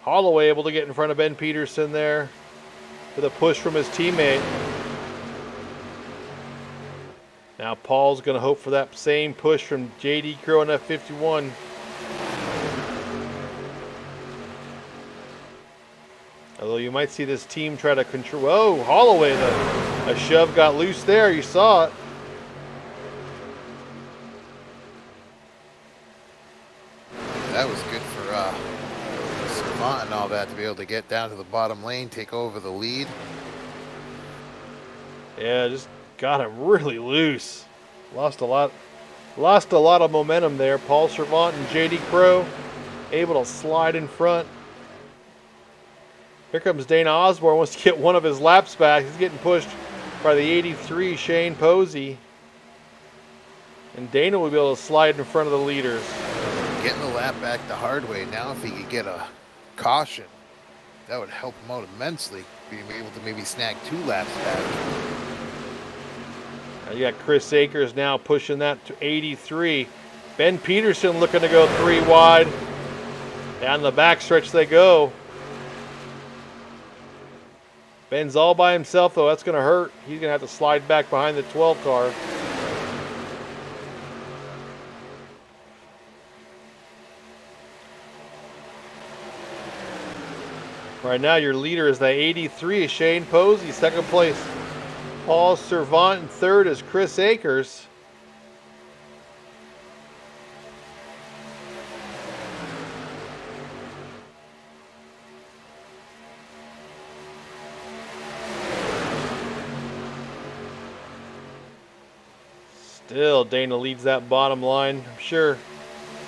Holloway able to get in front of Ben Peterson there with a push from his teammate. Now Paul's going to hope for that same push from JD Crow in F51. Although you might see this team try to control. Whoa, Holloway, a shove got loose there. You saw it. That was good for Servant and all that to be able to get down to the bottom lane, take over the lead. Yeah, just got him really loose. Lost a lot of momentum there. Paul Servant and JD Crow able to slide in front. Here comes Dana Osborne, wants to get one of his laps back. He's getting pushed by the 83 Shane Posey. And Dana will be able to slide in front of the leaders. Getting the lap back the hard way. Now if he could get a caution, that would help him out immensely. Being able to maybe snag 2 laps back. Now you got Chris Akers now pushing that to 83. Ben Peterson looking to go 3 wide. Down the backstretch they go. Ben's all by himself, though. That's going to hurt. He's going to have to slide back behind the 12 car. Right now, your leader is the 83, Shane Posey. Second place, Paul Servant. And third is Chris Akers. Still, Dana leads that bottom line. I'm sure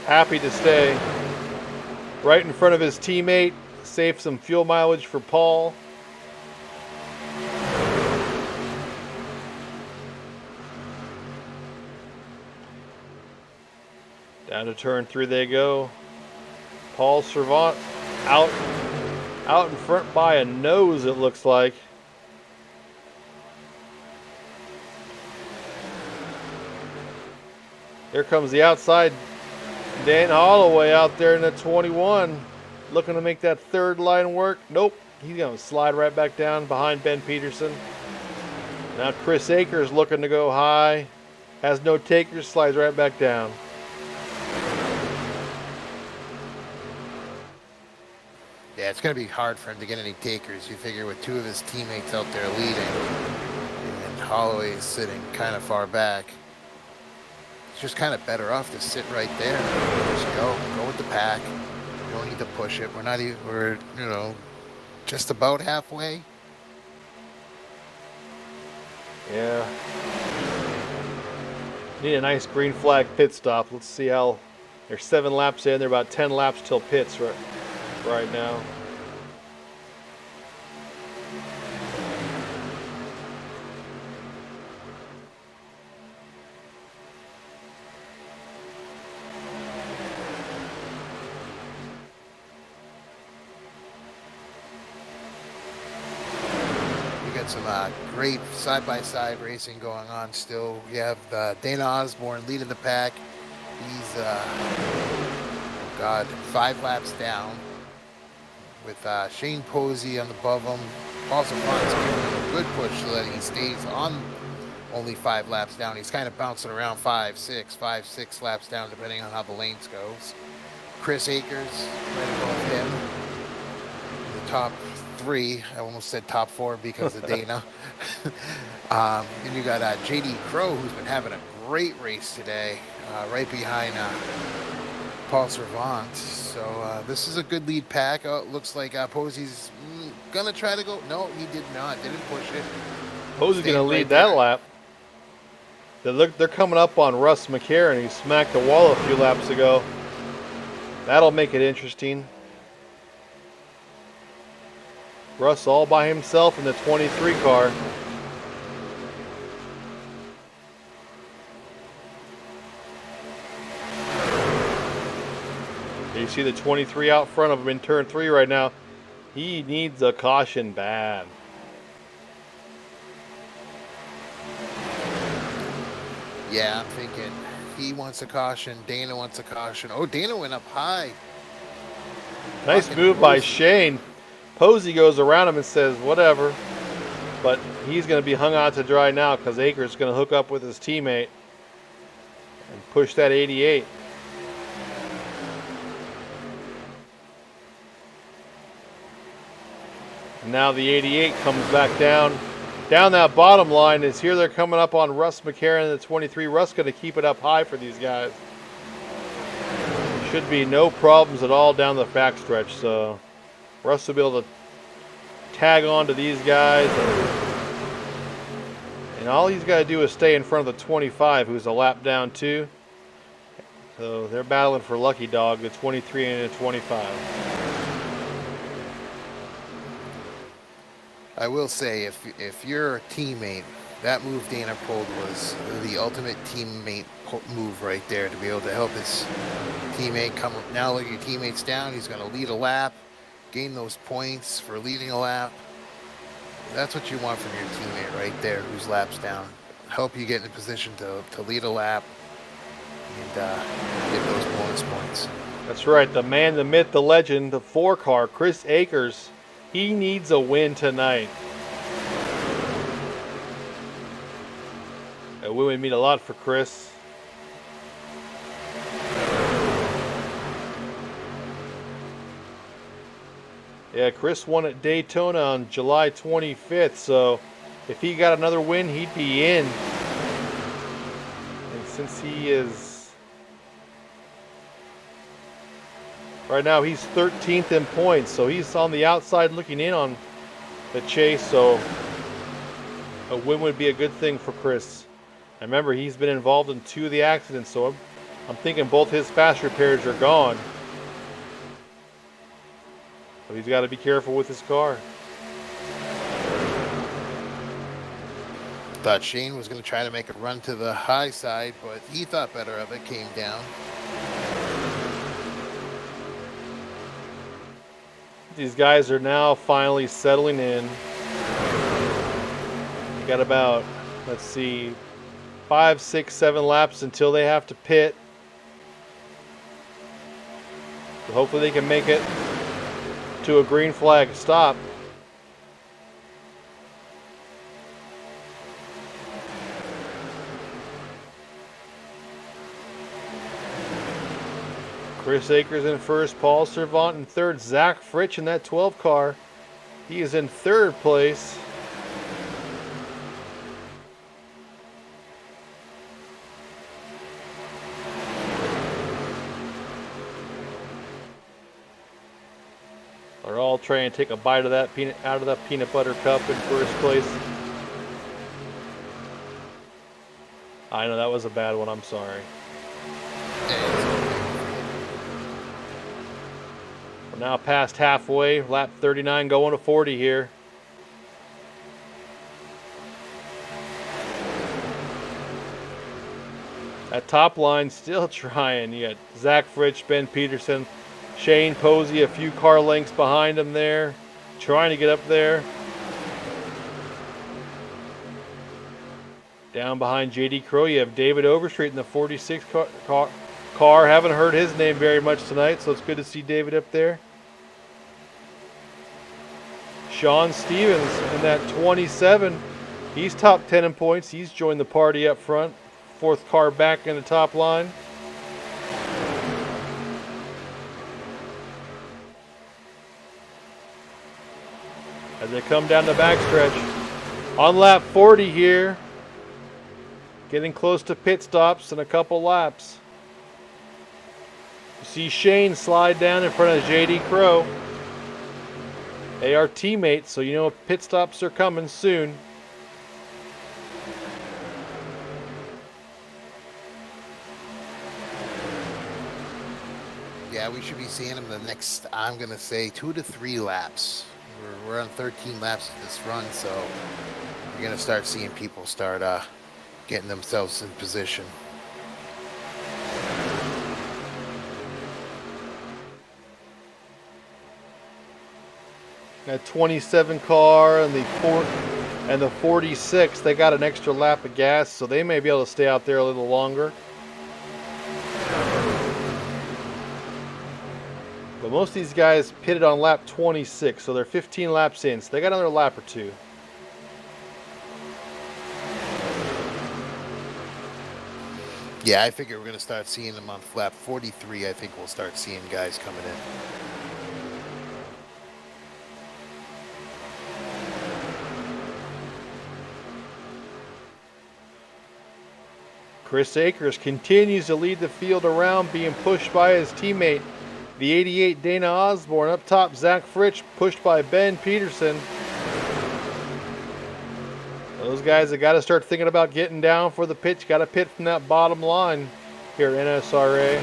happy to stay right in front of his teammate. Save some fuel mileage for Paul. Down to turn 3 they go. Paul Servant out in front by a nose, it looks like. Here comes the outside Dan Holloway out there in the 21, looking to make that third line work. Nope, he's going to slide right back down behind Ben Peterson. Now Chris Akers looking to go high, has no takers, slides right back down. Yeah, it's going to be hard for him to get any takers. You figure with 2 of his teammates out there leading and Holloway is sitting kind of far back. It's just kind of better off to sit right there. Just go with the pack. You don't need to push it. We're just about halfway. Yeah. Need a nice green flag pit stop. Let's see how they're 7 laps in. They're about 10 laps till pits right now. Some great side-by-side racing going on still. You have Dana Osborne leading the pack. He's, oh God, 5 laps down with Shane Posey on above him. Paul Servant's giving him a good push so that he stays on only 5 laps down. He's kind of bouncing around 5, 6 laps down depending on how the lanes goes. Chris Akers right above him. The top 3. I almost said top 4 because of Dana. And you got JD Crow, who's been having a great race today, right behind Paul Servant. So this is a good lead pack. Oh, it looks like Posey's gonna try to go. No, he did not. Didn't push it. Posey's gonna lead that lap. They're coming up on Russ McCarron. He smacked the wall a few laps ago. That'll make it interesting. Russ all by himself in the 23 car. You see the 23 out front of him in turn 3 right now. He needs a caution bad. Yeah, I'm thinking he wants a caution. Dana wants a caution. Oh, Dana went up high. Nice move by Shane. Posey goes around him and says, whatever. But he's going to be hung out to dry now because Akers is going to hook up with his teammate and push that 88. And now the 88 comes back down that bottom line. Is here they're coming up on Russ McCarron in the 23. Russ going to keep it up high for these guys. Should be no problems at all down the backstretch. So Russ will be able to tag on to these guys. And all he's got to do is stay in front of the 25, who's a lap down too. So they're battling for Lucky Dog, the 23 and the 25. I will say, if you're a teammate, that move Dana pulled was the ultimate teammate move right there, to be able to help his teammate come up. Now look, your teammate's down. He's going to lead a lap, gain those points for leading a lap. That's what you want from your teammate right there, who's laps down. Help you get in a position to lead a lap and get those bonus points. That's right. The man, the myth, the legend, the 4 car, Chris Akers. He needs a win tonight. A win would mean a lot for Chris. Yeah, Chris won at Daytona on July 25th, so if he got another win, he'd be in. And since he is... Right now he's 13th in points, so he's on the outside looking in on the chase, so a win would be a good thing for Chris. And remember, he's been involved in 2 of the accidents, so I'm thinking both his fast repairs are gone. So he's got to be careful with his car. Thought Shane was going to try to make a run to the high side, but he thought better of it, came down. These guys are now finally settling in. You got about, let's see, 5, 6, 7 laps until they have to pit. So hopefully they can make it to a green flag stop. Chris Akers in first, Paul Servant in third, Zach Fritsch in that 12 car. He is in 3rd place. They're all trying to take a bite of that out of that peanut butter cup in first place. I know that was a bad one, I'm sorry. We're now past halfway, lap 39 going to 40 here. That top line still trying. You got Zach Fritsch, Ben Peterson, Shane Posey, a few car lengths behind him there, trying to get up there. Down behind JD Crow, you have David Overstreet in the 46 car. Haven't heard his name very much tonight, so it's good to see David up there. Sean Stevens in that 27. He's top 10 in points. He's joined the party up front. Fourth car back in the top line. As they come down the backstretch. On lap 40 here. Getting close to pit stops in a couple laps. You see Shane slide down in front of JD Crow. They are teammates, so you know pit stops are coming soon. Yeah, we should be seeing them the next, I'm going to say, 2 to 3 laps. We're on 13 laps of this run, so you're going to start seeing people start getting themselves in position. That 27 car and the 46, they got an extra lap of gas, so they may be able to stay out there a little longer. But most of these guys pitted on lap 26, so they're 15 laps in, so they got another lap or two. Yeah, I figure we're going to start seeing them on lap 43. I think we'll start seeing guys coming in. Chris Akers continues to lead the field around, being pushed by his teammate, the 88 Dana Osborne. Up top, Zach Fritsch pushed by Ben Peterson. Those guys have got to start thinking about getting down for the pitch. Got to pit from that bottom line here at NSRA.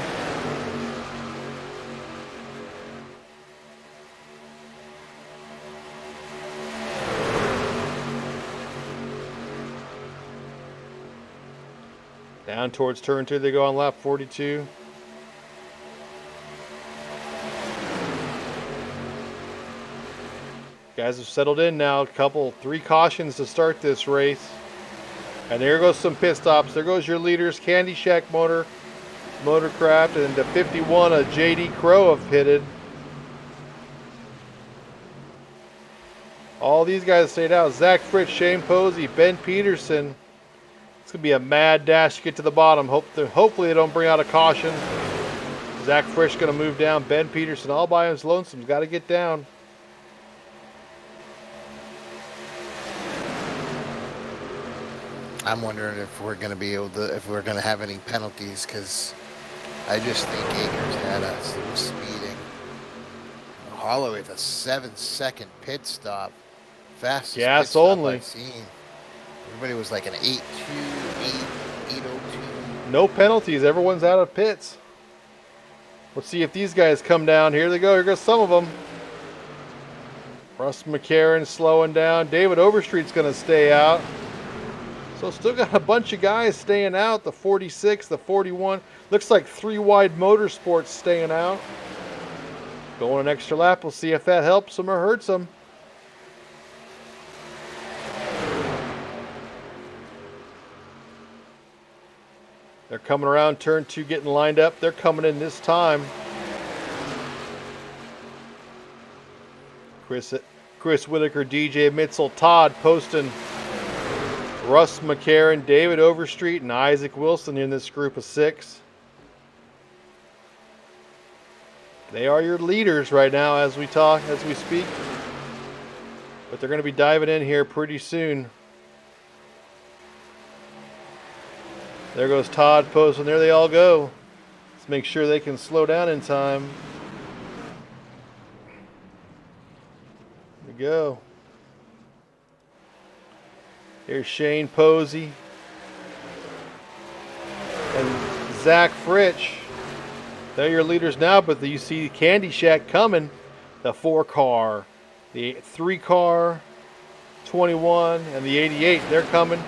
Down towards turn 2, they go on lap 42. Guys have settled in now. 3 cautions to start this race. And there goes some pit stops. There goes your leaders, Candy Shack Motorcraft, and the 51 of JD Crow have pitted. All these guys stayed out. Zach Fritz, Shane Posey, Ben Peterson. It's going to be a mad dash to get to the bottom. Hopefully they don't bring out a caution. Zach Frisch going to move down. Ben Peterson all by his lonesome's got to get down. I'm wondering if we're going to be able to, if we're going to have any penalties, because I just think Akers had us speeding. Holloway with a 7-second pit stop. Fastest Gas pit stop only. I've seen. Everybody was like an 8.2, 8.02. No penalties. Everyone's out of pits. Let's see if these guys come down. Here they go. Here goes some of them. Russ McCarron slowing down. David Overstreet's going to stay out. So still got a bunch of guys staying out. The 46, the 41. Looks like 3 Wide Motorsports staying out. Going an extra lap. We'll see if that helps them or hurts them. They're coming around turn 2, getting lined up. They're coming in this time. Chris Whitaker, DJ Mitzel, Todd Poston, Russ McCarron, David Overstreet, and Isaac Wilson in this group of 6. They are your leaders right now as we speak. But they're going to be diving in here pretty soon. There goes Todd Poston. There they all go. Let's make sure they can slow down in time. There we go. Here's Shane Posey and Zach Fritsch. They're your leaders now, but you see Candy Shack coming. The 4 car, the 3 car, 21, and the 88. They're coming.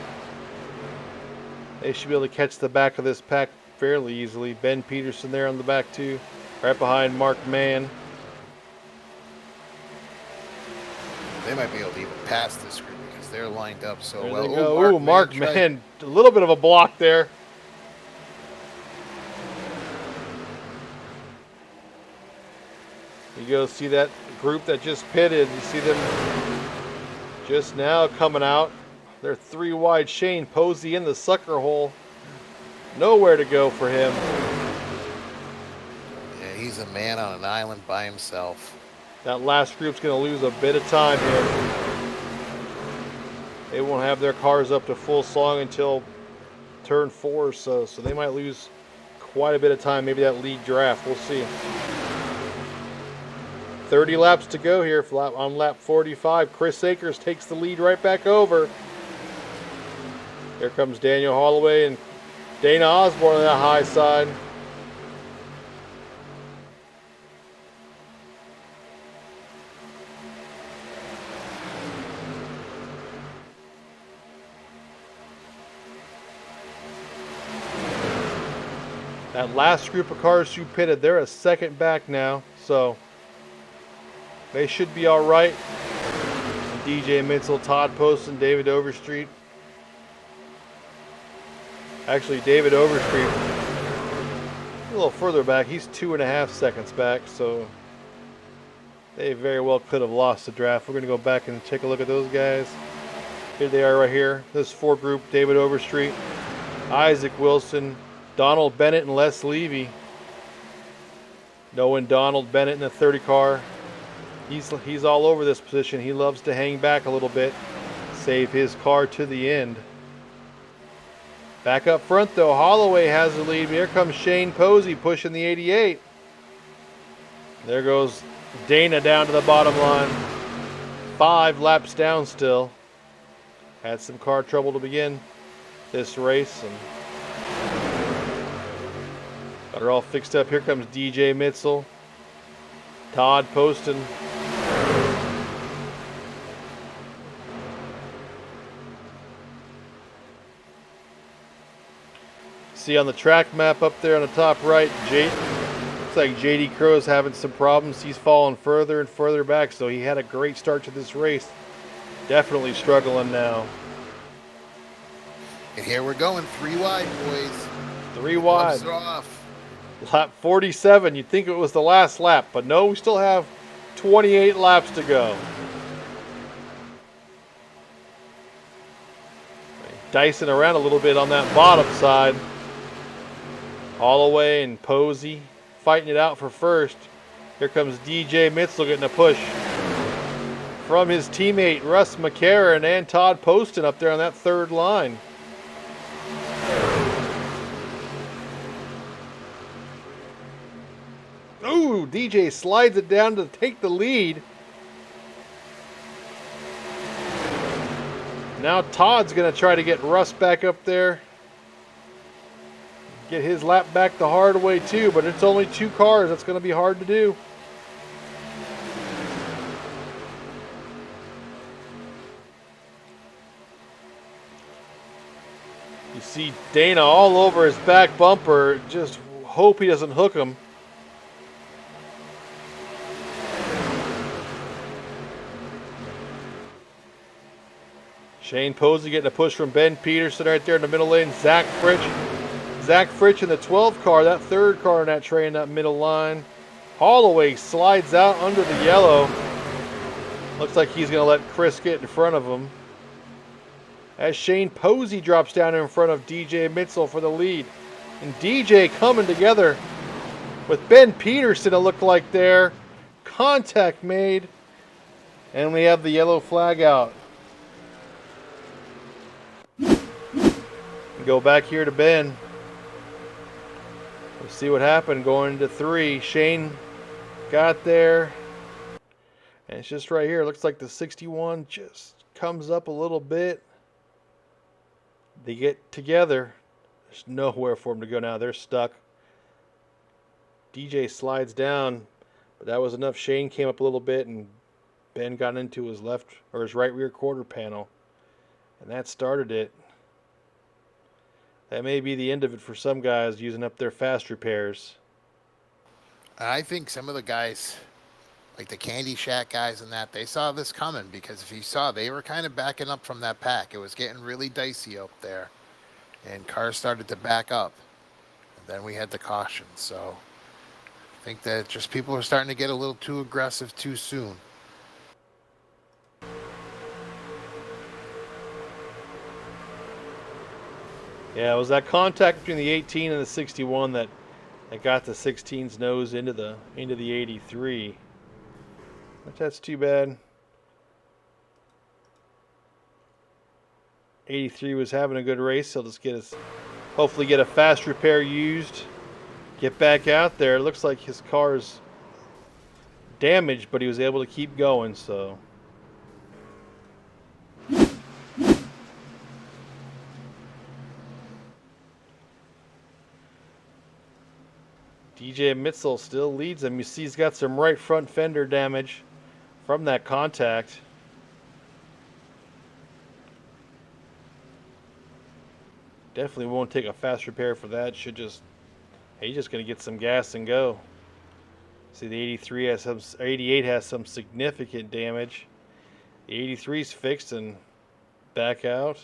They should be able to catch the back of this pack fairly easily. Ben Peterson there on the back too, right behind Mark Mann. They might be able to even pass this group because they're lined up so There well. they go. Ooh, Mark, try. man, a little bit of a block there. You go see that group that just pitted. You see them just now coming out. They're 3 wide. Shane Posey in the sucker hole. Nowhere to go for him. Yeah, he's a man on an island by himself. That last group's going to lose a bit of time here. They won't have their cars up to full song until turn 4 or so they might lose quite a bit of time. Maybe that lead draft. We'll see. 30 laps to go here on lap 45. Chris Akers takes the lead right back over. Here comes Daniel Holloway and Dana Osborne on that high side. That last group of cars who pitted, they're a second back now, so they should be all right. DJ Mitchell, Todd Poston, David Overstreet. Actually, David Overstreet, a little further back. He's 2.5 seconds back, so they very well could have lost the draft. We're going to go back and take a look at those guys. Here they are right here. This 4 group, David Overstreet, Isaac Wilson, Donald Bennett, and Les Levy. Knowing Donald Bennett in the 30 car. He's all over this position. He loves to hang back a little bit, save his car to the end. Back up front though, Holloway has the lead. Here comes Shane Posey pushing the 88. There goes Dana down to the bottom line. 5 laps down still. Had some car trouble to begin this race and got her all fixed up. Here comes DJ Mitzel, Todd Poston. See on the track map up there on the top right, looks like JD Crow's having some problems. He's falling further and further back, so he had a great start to this race. Definitely struggling now. And here we're going, 3 wide, boys. 3 wide. Gloves are off. Lap 47. You'd think it was the last lap, but no, we still have 28 laps to go. Dicing around a little bit on that bottom side. Holloway and Posey fighting it out for first. Here comes DJ Mitzel getting a push from his teammate Russ McCarron and Todd Poston up there on that 3rd line. Ooh, DJ slides it down to take the lead. Now Todd's going to try to get Russ back up there. Get his lap back the hard way too, but it's only 2 cars. That's going to be hard to do. You see Dana all over his back bumper. Just hope he doesn't hook him. Shane Posey getting a push from Ben Peterson right there in the middle lane. Zach Fritch in the 12 car, that 3rd car in that train, that middle line. Holloway slides out under the yellow. Looks like he's going to let Chris get in front of him. As Shane Posey drops down in front of DJ Mitzel for the lead. And DJ coming together with Ben Peterson, it looked like there. Contact made. And we have the yellow flag out. Go back here to Ben. Let's see what happened going into 3. Shane got there. And it's just right here. It looks like the 61 just comes up a little bit. They get together. There's nowhere for them to go now. They're stuck. DJ slides down, but that was enough. Shane came up a little bit and Ben got into his left or his right rear quarter panel. And that started it. That may be the end of it for some guys using up their fast repairs. I think some of the guys like the Candy Shack guys and that, they saw this coming because if you saw, they were kind of backing up from that pack. It was getting really dicey up there, and cars started to back up. And then we had the caution. So I think that just people are starting to get a little too aggressive too soon. Yeah, it was that contact between the 18 and the 61 that got the 16's nose into the 83. But that's too bad. 83 was having a good race. He'll just hopefully get a fast repair used, get back out there. It looks like his car's damaged, but he was able to keep going. So. DJ Mitzel still leads him. You see he's got some right front fender damage from that contact. Definitely won't take a fast repair for that. He's just going to get some gas and go. See, the 88 has some significant damage. The 83's fixed and back out.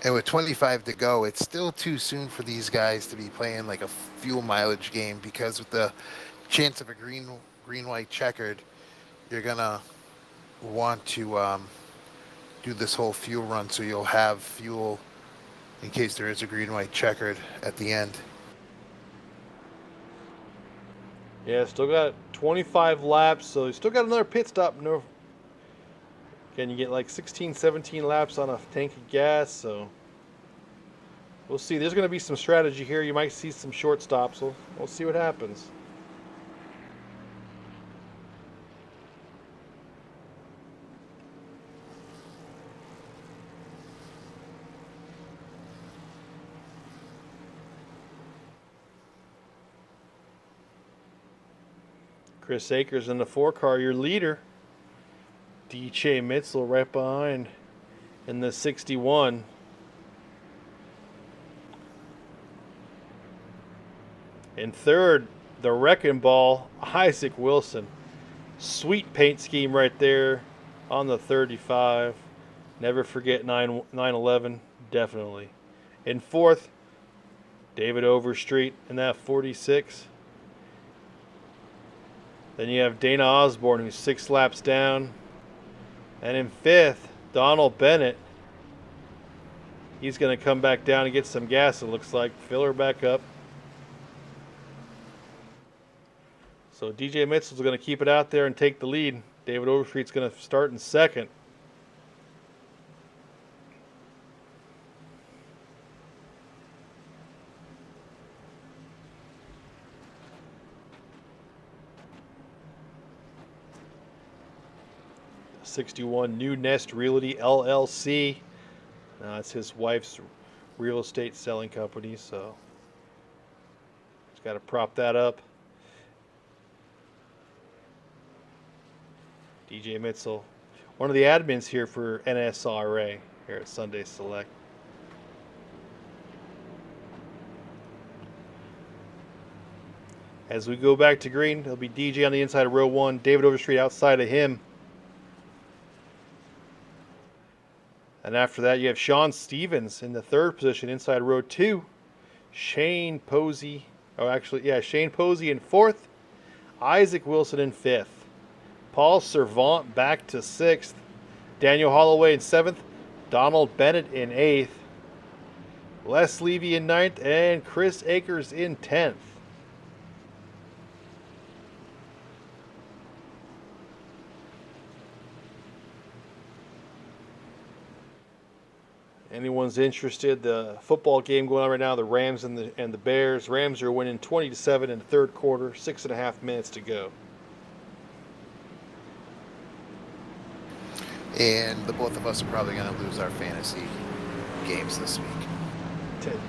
And with 25 to go, it's still too soon for these guys to be playing like a fuel mileage game because with the chance of a green-white checkered, you're gonna want to do this whole fuel run so you'll have fuel in case there is a green-white checkered at the end. Yeah, still got 25 laps, so you still got another pit stop. No, again, you get like 16, 17 laps on a tank of gas, so we'll see. There's going to be some strategy here. You might see some short stops. We'll see what happens. Chris Akers in the 4-car, your leader. DJ Mitzel right behind in the 61. In third, the wrecking ball, Isaac Wilson. Sweet paint scheme right there on the 35. Never forget 911, definitely. In fourth, David Overstreet in that 46. Then you have Dana Osborne, who's 6 laps down. And in fifth, Donald Bennett. He's going to come back down and get some gas, it looks like. Fill her back up. So DJ Mitzel's going to keep it out there and take the lead. David Overstreet's going to start in second. '61 New Nest Realty LLC. It's his wife's real estate selling company, so he's got to prop that up. DJ Mitzel, one of the admins here for NSRA here at Sunday Select. As we go back to green, it'll be DJ on the inside of row 1, David Overstreet outside of him. And after that, you have Sean Stevens in the 3rd position inside row 2. Shane Posey in 4th. Isaac Wilson in 5th. Paul Servant back to 6th. Daniel Holloway in 7th. Donald Bennett in 8th. Les Levy in 9th. And Chris Akers in 10th. Anyone's interested, the football game going on right now, the Rams and the Bears. Rams are winning 20-7 in the 3rd quarter, 6.5 minutes to go. And the both of us are probably going to lose our fantasy games this week.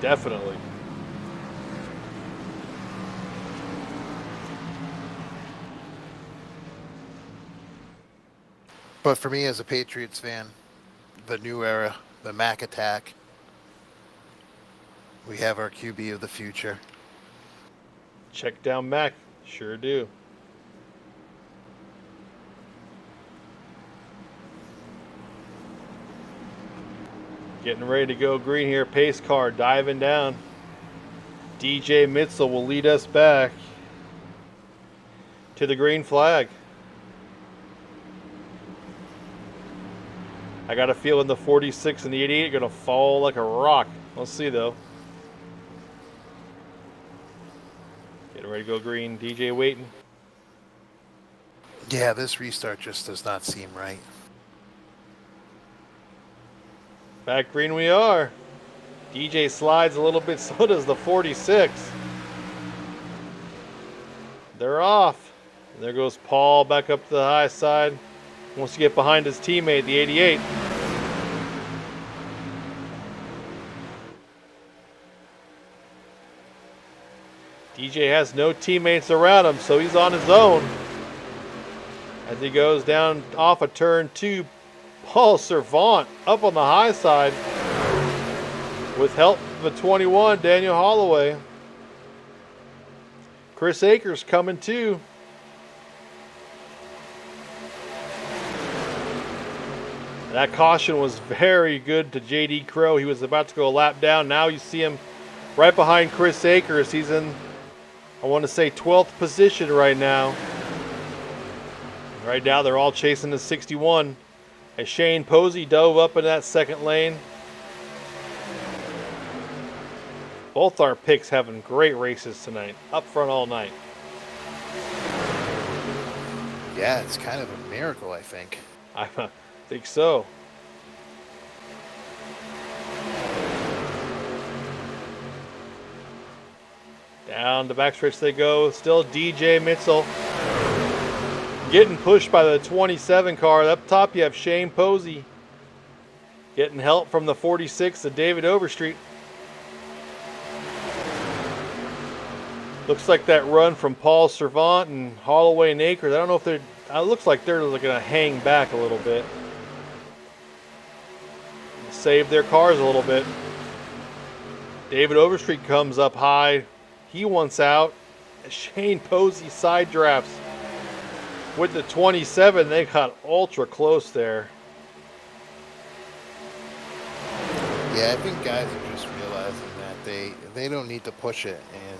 Definitely. But for me as a Patriots fan, the new era, the Mac attack, we have our QB of the future. Check down Mac. Sure do. Getting ready to go green here. Pace car diving down. DJ Mitzel will lead us back to the green flag. I got a feeling the 46 and the 88 are going to fall like a rock. Let's see though. Getting ready to go green. DJ waiting. Yeah, this restart just does not seem right. Back green we are. DJ slides a little bit, so does the 46. They're off. And there goes Paul back up to the high side. Wants to get behind his teammate, the 88. DJ has no teammates around him, so he's on his own. As he goes down off of turn 2, Paul Servant up on the high side with help from the 21, Daniel Holloway. Chris Akers coming too. That caution was very good to JD Crow. He was about to go a lap down. Now you see him right behind Chris Akers. He's in, I want to say, 12th position right now. Right now they're all chasing the 61. As Shane Posey dove up in that second lane. Both our picks having great races tonight. Up front all night. Yeah, it's kind of a miracle, I think. I think so. Down the backstretch they go. Still DJ Mitzel getting pushed by the 27 car. Up top you have Shane Posey getting help from the 46 of David Overstreet. Looks like that run from Paul Servant and Holloway and Akers. I don't know if they're, it looks like they're going to hang back a little bit. Save their cars a little bit. David Overstreet comes up high. He wants out. Shane Posey side drafts with the 27. They got ultra close there. Yeah, I think guys are just realizing that they don't need to push it, and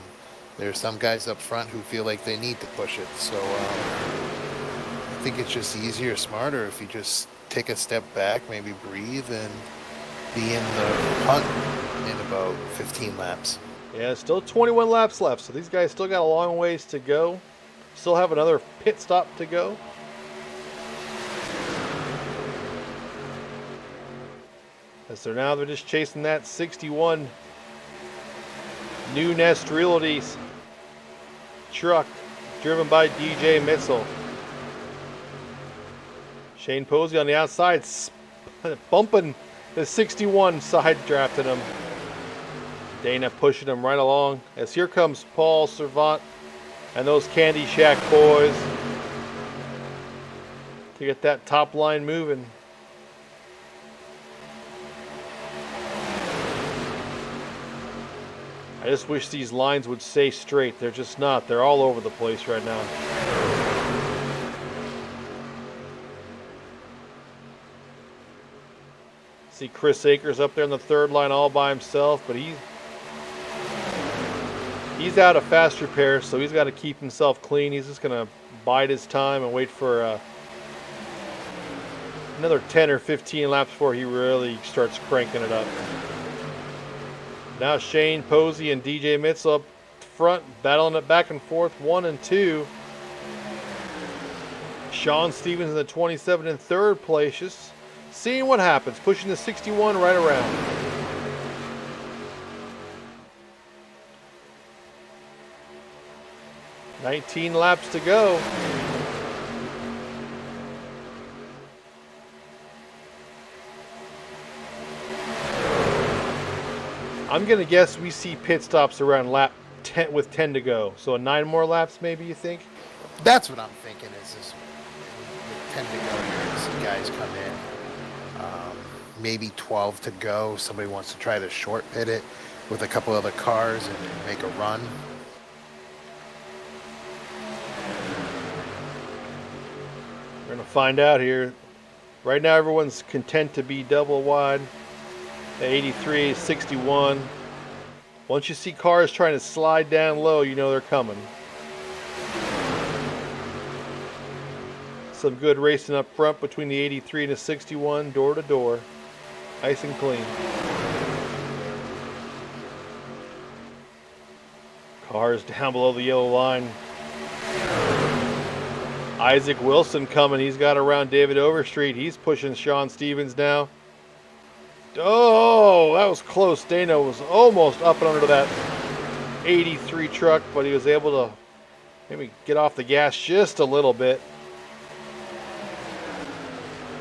there's some guys up front who feel like they need to push it. So I think it's just easier, smarter if you just take a step back, maybe breathe, and be in the hunt in about 15 laps. Yeah, still 21 laps left, so these guys still got a long ways to go. Still have another pit stop to go. As they're just chasing that 61 New Nest Realty's truck driven by DJ Mitzel. Shane Posey on the outside bumping the 61, side drafting him. Dana pushing him right along as here comes Paul Servant and those Candy Shack boys to get that top line moving. I just wish these lines would stay straight. They're just not. They're all over the place right now. See Chris Akers up there in the third line all by himself, but he's out of fast repair, so he's got to keep himself clean. He's just going to bide his time and wait for another 10 or 15 laps before he really starts cranking it up. Now Shane Posey and DJ Mitzel up front, battling it back and forth, 1 and 2. Sean Stevens in the 27 in third place, just seeing what happens, pushing the 61 right around. $19 laps to go. I'm going to guess we see pit stops around lap 10 with 10 to go. So 9 more laps maybe, you think? That's what I'm thinking is 10 to go, you're going to see guys come in. Maybe 12 to go. Somebody wants to try to short pit it with a couple other cars and make a run. We're going to find out here. Right now, everyone's content to be double wide. The 83, 61. Once you see cars trying to slide down low, you know they're coming. Some good racing up front between the 83 and the 61, door to door. Nice and clean. Cars down below the yellow line. Isaac Wilson coming. He's got around David Overstreet. He's pushing Sean Stevens now. Oh, that was close. Dana was almost up and under that 83 truck, but he was able to maybe get off the gas just a little bit.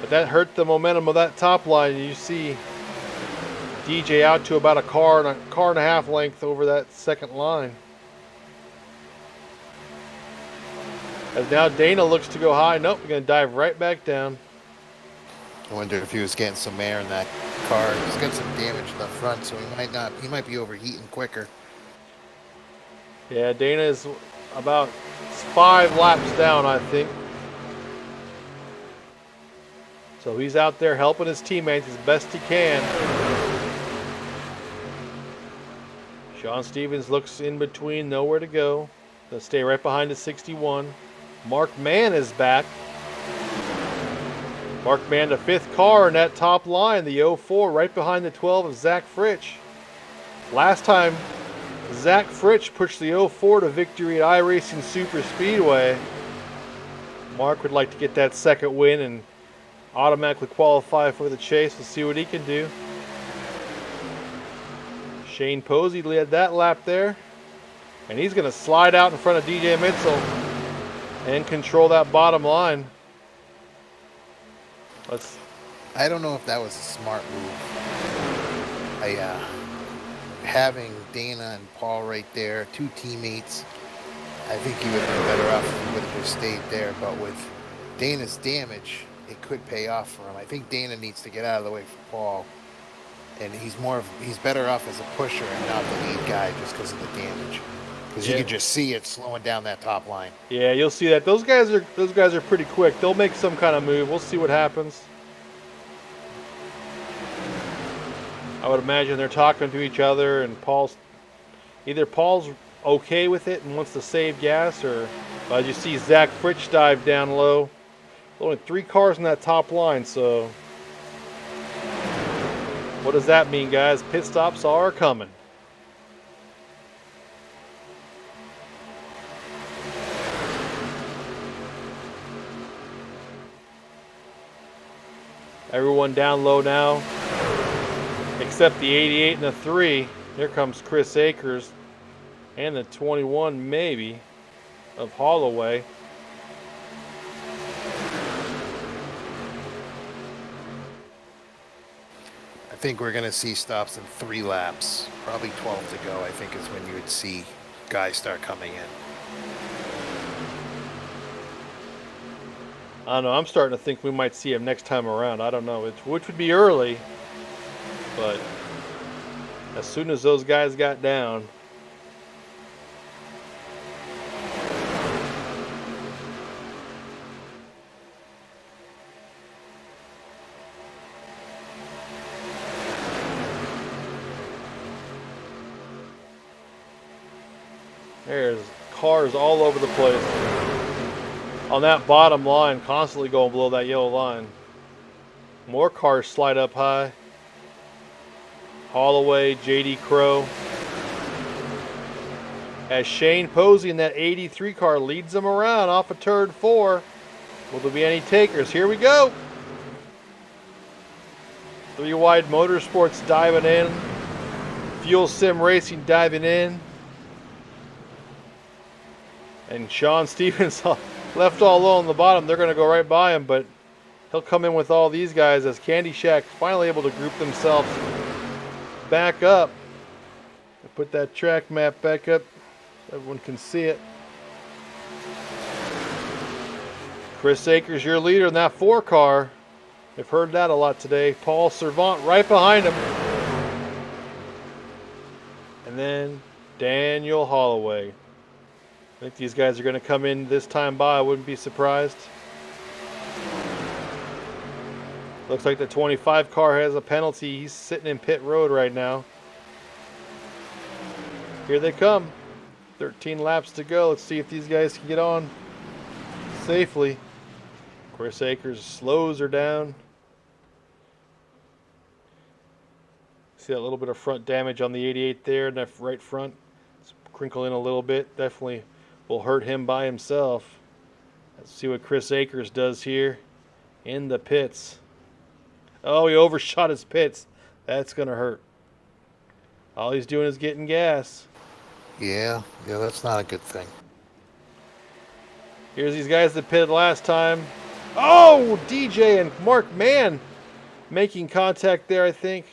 But that hurt the momentum of that top line. You see DJ out to about a car and a half length over that second line. As now Dana looks to go high. Nope, we're going to dive right back down. I wonder if he was getting some air in that car. He's got some damage in the front, so he might be overheating quicker. Yeah, Dana is about 5 laps down, I think. So he's out there helping his teammates as best he can. Sean Stevens looks in between, nowhere to go. They'll stay right behind the 61. Mark Mann is back. Mark Mann, the 5th car in that top line, the 04, right behind the 12 of Zach Fritsch. Last time, Zach Fritsch pushed the 04 to victory at iRacing Super Speedway. Mark would like to get that second win and automatically qualify for the chase. Let's see what he can do. Shane Posey led that lap there. And he's going to slide out in front of DJ Mitchell and control that bottom line. I don't know if that was a smart move. Having Dana and Paul right there, 2 teammates, I think he would have been better off if he would have just stayed there. But with Dana's damage, it could pay off for him. I think Dana needs to get out of the way for Paul. And he's better off as a pusher and not the lead guy just because of the damage. Because you can just see it slowing down that top line. Yeah, you'll see that. Those guys are pretty quick. They'll make some kind of move. We'll see what happens. I would imagine they're talking to each other, and either Paul's okay with it and wants to save gas, or as you see Zach Fritsch dive down low. Only 3 cars in that top line, so what does that mean, guys? Pit stops are coming. Everyone down low now, except the 88 and the 3. Here comes Chris Akers and the 21 maybe of Holloway. I think we're going to see stops in 3 laps, probably 12 to go, I think is when you would see guys start coming in. I don't know. I'm starting to think we might see him next time around. I don't know, which would be early, but as soon as those guys got down. There's cars all over the place on that bottom line, constantly going below that yellow line. More cars slide up high. Holloway, JD Crow. As Shane Posey in that 83 car leads them around off of turn 4. Will there be any takers? Here we go. 3 Wide Motorsports diving in. Fuel Sim Racing diving in. And Sean Stevens left all alone on the bottom. They're going to go right by him, but he'll come in with all these guys as Candy Shack finally able to group themselves back up. Put that track map back up so everyone can see it. Chris Akers, your leader in that 4 car. I've heard that a lot today. Paul Servant right behind him. And then Daniel Holloway. I think these guys are going to come in this time by. I wouldn't be surprised. Looks like the 25 car has a penalty. He's sitting in pit road right now. Here they come. 13 laps to go. Let's see if these guys can get on safely. Chris Akers slows her down. See that little bit of front damage on the 88 there in that right front. It's crinkling a little bit. Definitely will hurt him by himself. Let's see what Chris Akers does here in the pits. Oh, he overshot his pits. That's going to hurt. All he's doing is getting gas. Yeah, that's not a good thing. Here's these guys that pitted last time. Oh, DJ and Mark Mann making contact there, I think.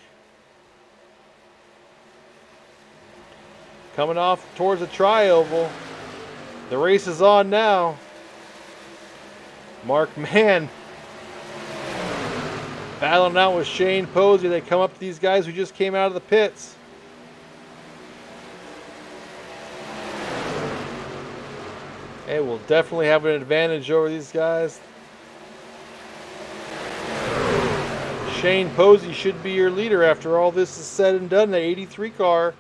Coming off towards the tri-oval. The race is on now. Mark Mann battling out with Shane Posey. They come up to these guys who just came out of the pits. They will definitely have an advantage over these guys. Shane Posey should be your leader after all this is said and done. The 83 car.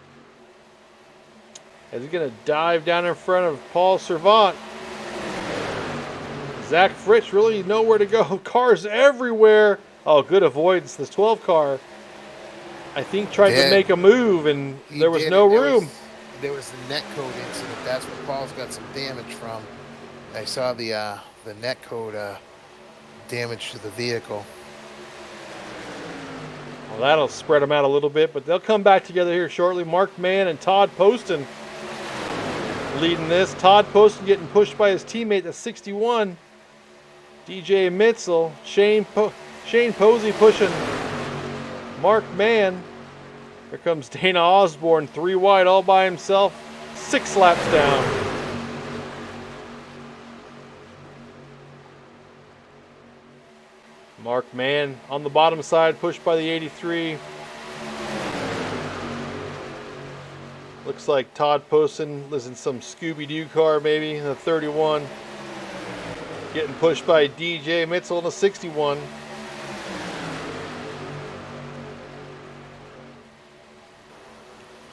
As he's going to dive down in front of Paul Servant. Zach Fritz really nowhere to go. Cars everywhere. Oh, good avoidance. This 12 car, I think, tried to make a move, and there was no room. There was the net code incident. That's where Paul's got some damage from. I saw the net code damage to the vehicle. Well, that'll spread them out a little bit, but they'll come back together here shortly. Mark Mann and Todd Poston leading this. Todd Poston getting pushed by his teammate, the 61. DJ Mitzel. Shane Posey pushing Mark Mann. Here comes Dana Osborne, 3 wide all by himself, 6 laps down. Mark Mann on the bottom side, pushed by the 83. Looks like Todd Poston is in some Scooby-Doo car maybe, the 31. Getting pushed by DJ Mitzel in the 61.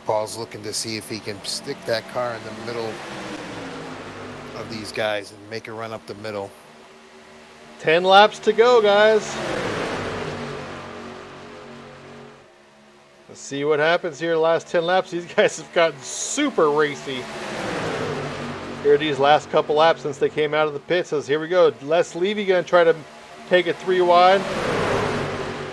Paul's looking to see if he can stick that car in the middle of these guys and make a run up the middle. 10 laps to go, guys. Let's see what happens here. The last 10 laps, these guys have gotten super racy. Here are these last couple laps since they came out of the pits. So here we go. Les Levy going to try to take it 3 wide.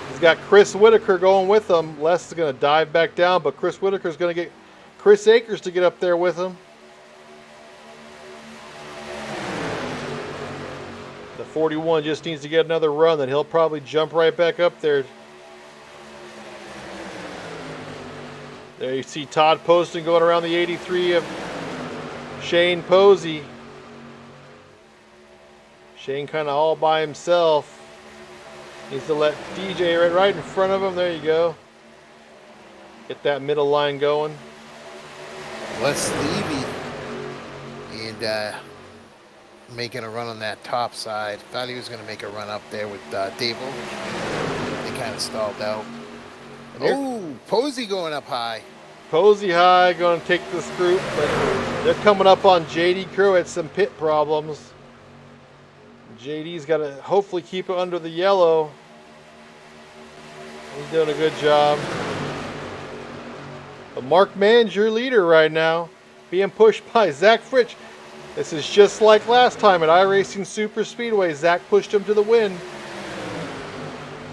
He's got Chris Whitaker going with him. Les is going to dive back down, but Chris Whitaker is going to get Chris Akers to get up there with him. The 41 just needs to get another run, then he'll probably jump right back up there. There you see Todd Poston going around the 83 of Shane Posey. Shane kind of all by himself. Needs to let DJ right in front of him. There you go. Get that middle line going. Les Levy and making a run on that top side. Thought he was going to make a run up there with Dable. They kind of stalled out. Oh, Posey going up high. Posey high, going to take this group, but they're coming up on JD Crew. Had some pit problems. JD's got to hopefully keep it under the yellow. He's doing a good job. But Mark Mann's your leader right now, being pushed by Zach Fritsch. This is just like last time at iRacing Super Speedway. Zach pushed him to the win.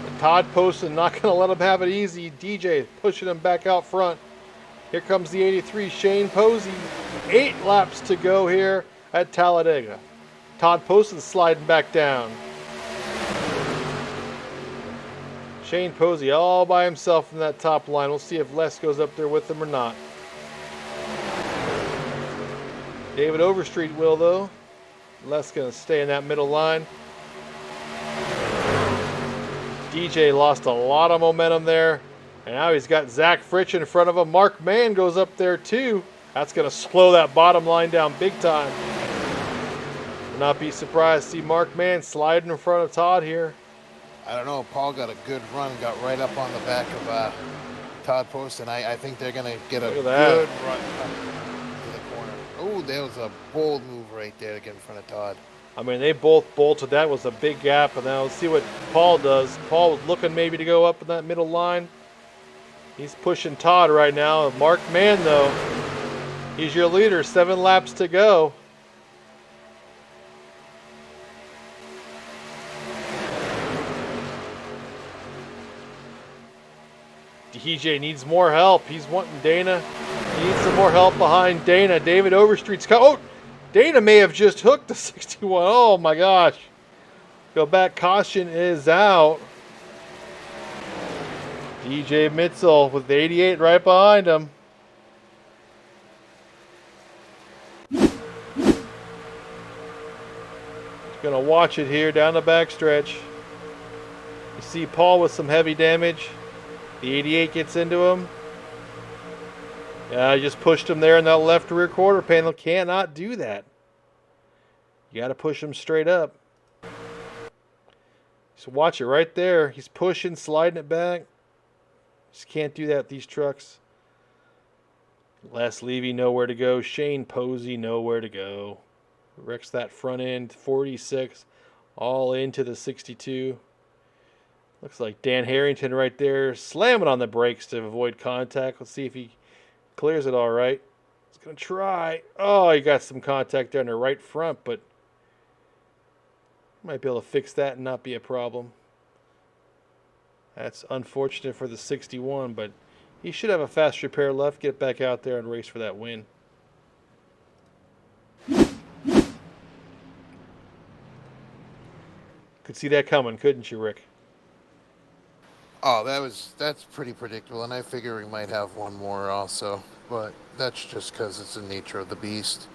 And Todd Poston not going to let him have it easy. DJ pushing him back out front. Here comes the 83, Shane Posey. 8 laps to go here at Talladega. Todd Poston sliding back down. Shane Posey all by himself in that top line. We'll see if Les goes up there with him or not. David Overstreet will, though. Les going to stay in that middle line. DJ lost a lot of momentum there. And now he's got Zach Fritsch in front of him. Mark Mann goes up there too. That's going to slow that bottom line down big time. Will not be surprised to see Mark Mann sliding in front of Todd here. I don't know. Paul got a good run, got right up on the back of Todd Post, and I think they're going to get a good run to the corner. Oh, there was a bold move right there to get in front of Todd. I mean, they both bolted. That was a big gap. And now let's see what Paul does. Paul was looking maybe to go up in that middle line. He's pushing Todd right now. Mark Mann, though, he's your leader. 7 laps to go. DJ needs more help. He's wanting Dana. He needs some more help behind Dana. David Overstreet's oh, Dana may have just hooked the 61. Oh my gosh. Go back. Caution is out. DJ Mitzel with the 88 right behind him. He's going to watch it here down the backstretch. You see Paul with some heavy damage. The 88 gets into him. Yeah, I just pushed him there in that left rear quarter panel. Cannot do that. You got to push him straight up. So watch it right there. He's pushing, sliding it back. Just can't do that with these trucks. Les Levy nowhere to go. Shane Posey nowhere to go. Wrecks that front end. 46 all into the 62. Looks like Dan Harrington right there slamming on the brakes to avoid contact. Let's see if he clears it all right. He's going to try. Oh, he got some contact there in the right front, but might be able to fix that and not be a problem. That's unfortunate for the 61, but he should have a fast repair left. Get back out there and race for that win. Could see that coming, couldn't you, Rick? Oh, that's pretty predictable, and I figure we might have one more also, but that's just because it's the nature of the beast.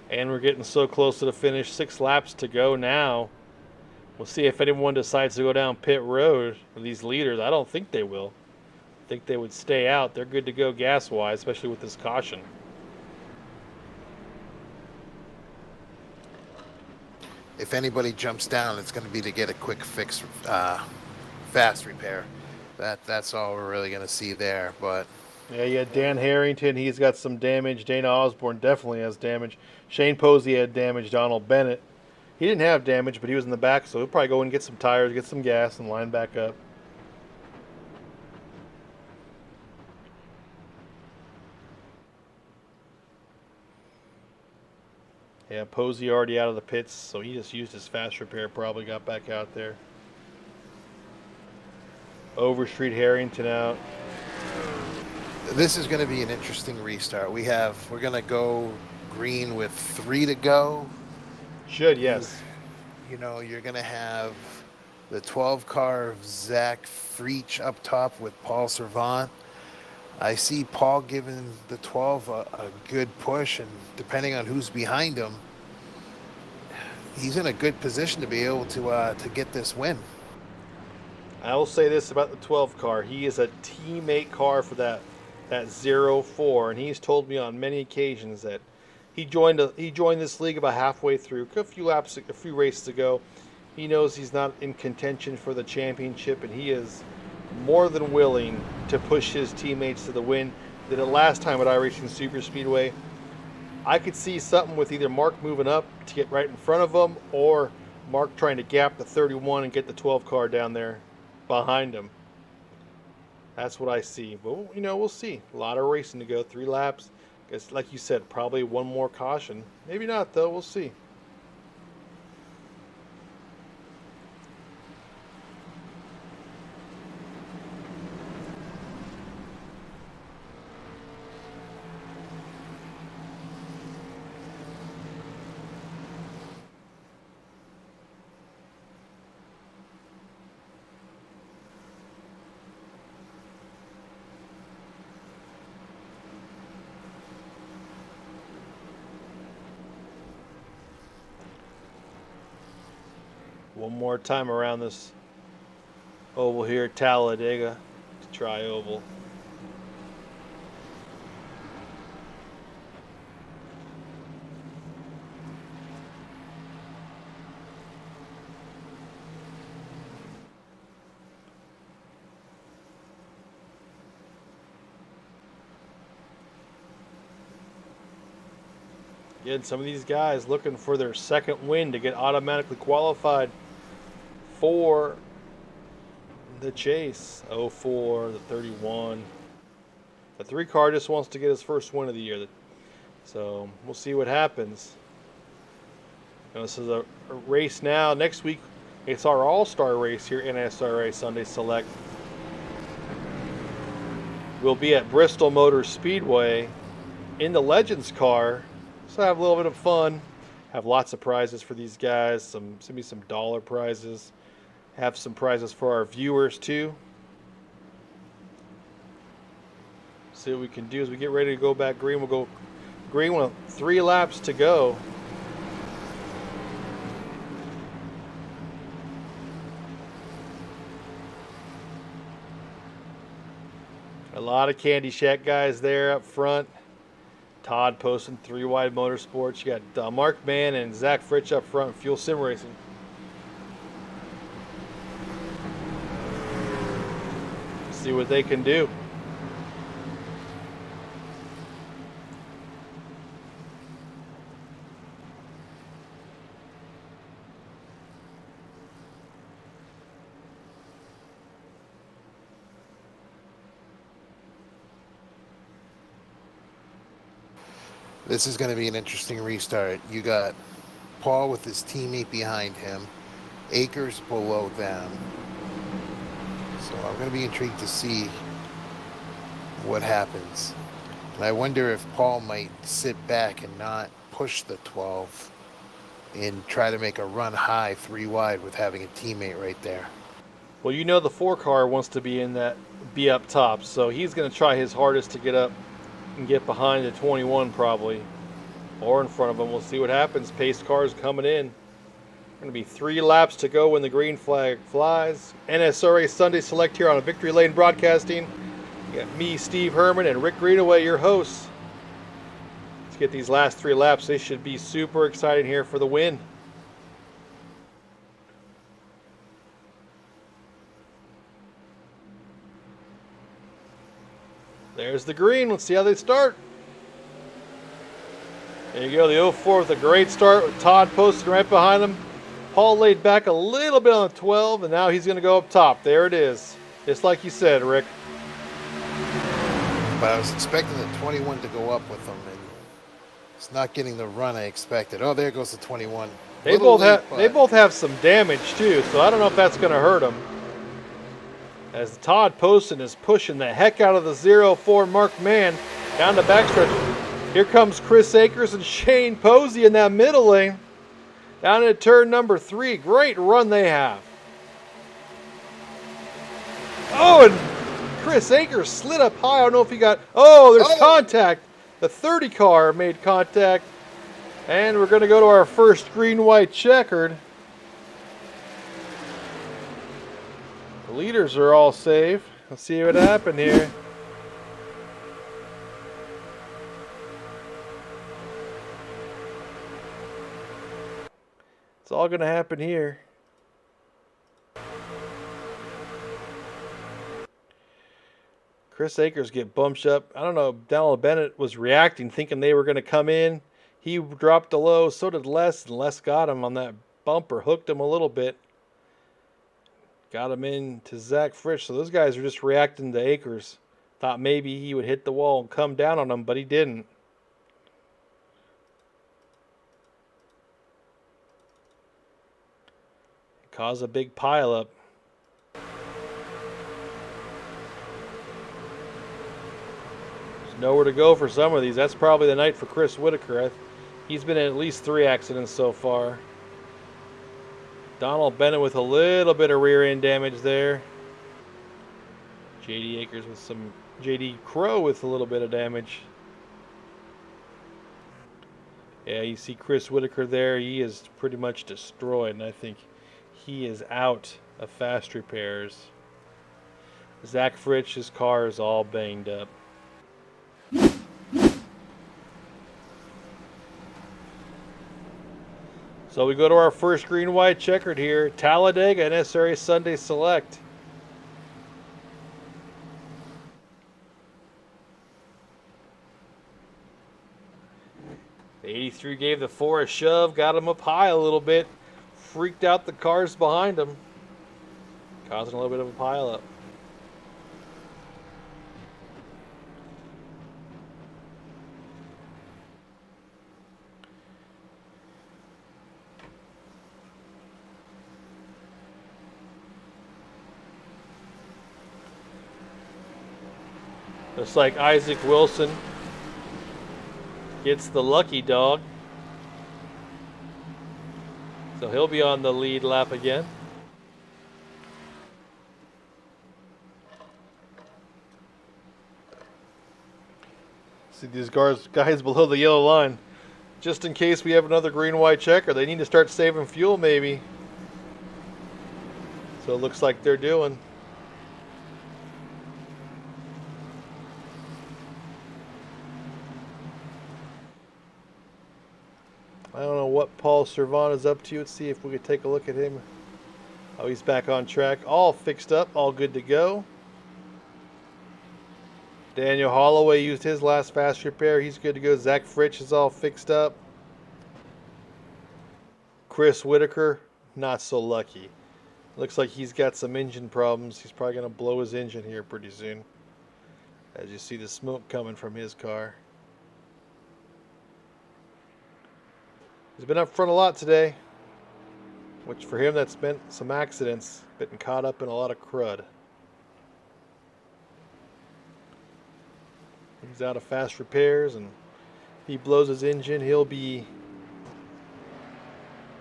And we're getting so close to the finish. 6 laps to go now. We'll see if anyone decides to go down pit road. These leaders, I don't think they will. I think they would stay out. They're good to go gas-wise, especially with this caution. If anybody jumps down, it's going to be to get a quick fix, fast repair. That's all we're really going to see there. But yeah, you had Dan Harrington. He's got some damage. Dana Osborne definitely has damage. Shane Posey had damage. Donald Bennett. He didn't have damage, but he was in the back, so he'll probably go and get some tires, get some gas, and line back up. Yeah, Posey already out of the pits, so he just used his fast repair, probably got back out there. Overstreet, Harrington out. This is going to be an interesting restart. We're going to go green with 3 to go. Should, yes. You know, you're going to have the 12 car of Zach Freach up top with Paul Servant. I see Paul giving the 12 a good push, and depending on who's behind him, he's in a good position to be able to get this win. I will say this about the 12 car. He is a teammate car for that 04, and he's told me on many occasions that he joined this league about halfway through, a few races ago. He knows he's not in contention for the championship, and he is more than willing to push his teammates to the win. Did it last time at iRacing Super Speedway. I could see something with either Mark moving up to get right in front of him, or Mark trying to gap the 31 and get the 12 car down there behind him. That's what I see. But, you know, we'll see. A lot of racing to go. 3 laps. Guess, like you said, probably one more caution. Maybe not, though. We'll see. One more time around this oval here at Talladega to try oval. Again, some of these guys looking for their second win to get automatically qualified for the chase. 04, the 31. The 3 car just wants to get his first win of the year. So we'll see what happens. This is a race now. Next week, it's our all-star race here, NSRA Sunday Select. We'll be at Bristol Motor Speedway in the Legends car. So have a little bit of fun. Have lots of prizes for these guys. Maybe some dollar prizes. Have some prizes for our viewers too. See what we can do as we get ready to go back green. We'll go green with 3 laps to go. A lot of Candy Shack guys there up front. Todd posting 3 wide motorsports. You got Mark Mann and Zach Fritsch up front, Fuel Sim Racing. See what they can do. This is going to be an interesting restart. You got Paul with his teammate behind him, Akers below them. So I'm going to be intrigued to see what happens. And I wonder if Paul might sit back and not push the 12 and try to make a run high 3 wide with having a teammate right there. Well, you know the 4 car wants to be up top, so he's going to try his hardest to get up and get behind the 21 probably, or in front of him. We'll see what happens. Pace cars coming in. Going to be 3 laps to go when the green flag flies. NSRA Sunday Select here on Victory Lane Broadcasting. You got me, Steve Herman, and Rick Greenaway, your hosts. Let's get these last 3 laps. They should be super exciting here for the win. There's the green. Let's see how they start. There you go, the 04 with a great start with Todd posting right behind him. Paul laid back a little bit on the 12, and now he's going to go up top. There it is. Just like you said, Rick. But I was expecting the 21 to go up with him, and it's not getting the run I expected. Oh, there goes the 21. They both have some damage too, so I don't know if that's going to hurt them. As Todd Poston is pushing the heck out of the 04 Mark Mann down the backstretch. Here comes Chris Akers and Shane Posey in that middle lane. Down at turn number 3. Great run they have. Oh, and Chris Akers slid up high. I don't know if he got... Oh, there's contact. The 30 car made contact. And we're going to go to our first green-white checkered. The leaders are all safe. Let's see what happened here. It's all going to happen here. Chris Akers get bumped up. I don't know. Donald Bennett was reacting, thinking they were going to come in. He dropped the low. So did Les, and Les got him on that bumper, hooked him a little bit. Got him into Zach Fritsch. So those guys are just reacting to Akers. Thought maybe he would hit the wall and come down on them, but he didn't. Cause a big pileup. There's nowhere to go for some of these. That's probably the night for Chris Whitaker. He's been in at least 3 accidents so far. Donald Bennett with a little bit of rear end damage there. JD Akers with some... JD Crow with a little bit of damage. Yeah, you see Chris Whitaker there. He is pretty much destroyed, and I think he is out of fast repairs. Zach Fritz's car is all banged up. So we go to our first green-white checkered here. Talladega NSRA Sunday Select. The 83 gave the 4 a shove, got him up high a little bit, freaked out the cars behind him, causing a little bit of a pileup. Looks like Isaac Wilson gets the lucky dog. So he'll be on the lead lap again. See these guys below the yellow line. Just in case we have another green-white checker, they need to start saving fuel maybe. So it looks like they're doing. I don't know what Paul Servan is up to. Let's see if we could take a look at him. Oh, he's back on track. All fixed up, all good to go. Daniel Holloway used his last fast repair. He's good to go. Zach Fritsch is all fixed up. Chris Whitaker, not so lucky. Looks like he's got some engine problems. He's probably going to blow his engine here pretty soon. As you see the smoke coming from his car. He's been up front a lot today, which for him that's meant some accidents, been caught up in a lot of crud. He's out of fast repairs, and if he blows his engine, he'll be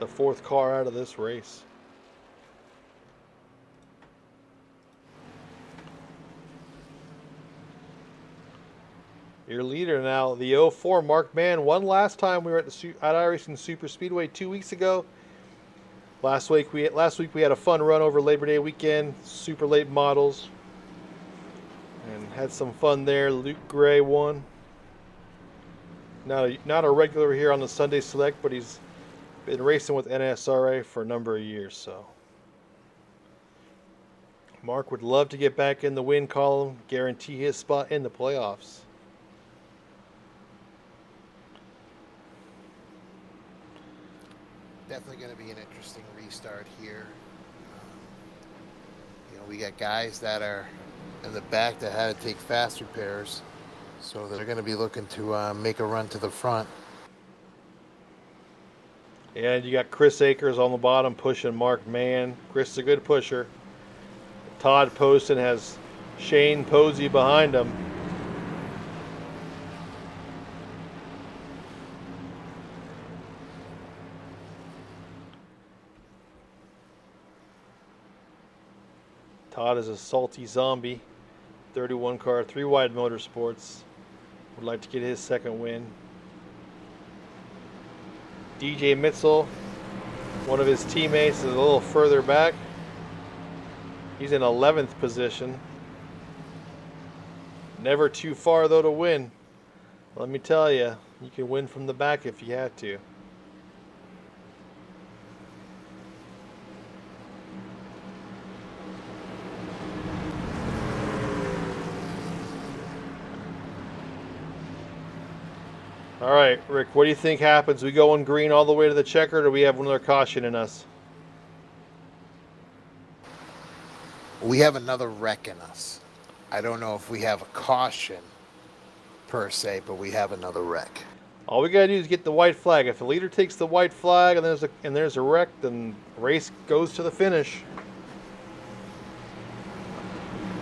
the 4th car out of this race. Your leader now, the 04 Mark Mann, won last time we were at the iRacing Super Speedway 2 weeks ago. Last week we had a fun run over Labor Day weekend, super late models, and had some fun there. Luke Gray won. Not a regular here on the Sunday Select, but he's been racing with NSRA for a number of years. So Mark would love to get back in the win column, guarantee his spot in the playoffs. Definitely going to be an interesting restart here. We got guys that are in the back that had to take fast repairs, so they're going to be looking to make a run to the front. And you got Chris Akers on the bottom pushing Mark Mann. Chris is a good pusher. Todd Poston has Shane Posey behind him. Todd is a salty zombie. 31 car, 3 wide motorsports. Would like to get his second win. DJ Mitzel, one of his teammates, is a little further back. He's in 11th position. Never too far though to win. Let me tell you, you can win from the back if you had to. All right, Rick, what do you think happens? We go in green all the way to the checkered, or do we have another caution in us? We have another wreck in us. I don't know if we have a caution per se, but we have another wreck. All we gotta do is get the white flag. If the leader takes the white flag and there's a wreck, then race goes to the finish.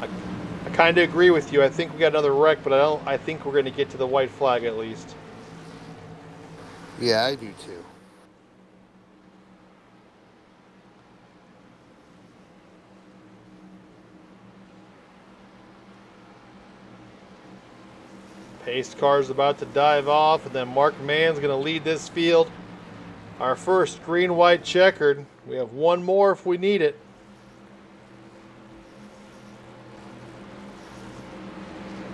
I kind of agree with you. I think we got another wreck, but I think we're going to get to the white flag at least. Yeah, I do too. Pace car's about to dive off, and then Mark Mann's going to lead this field. Our first green, white, checkered. We have one more if we need it.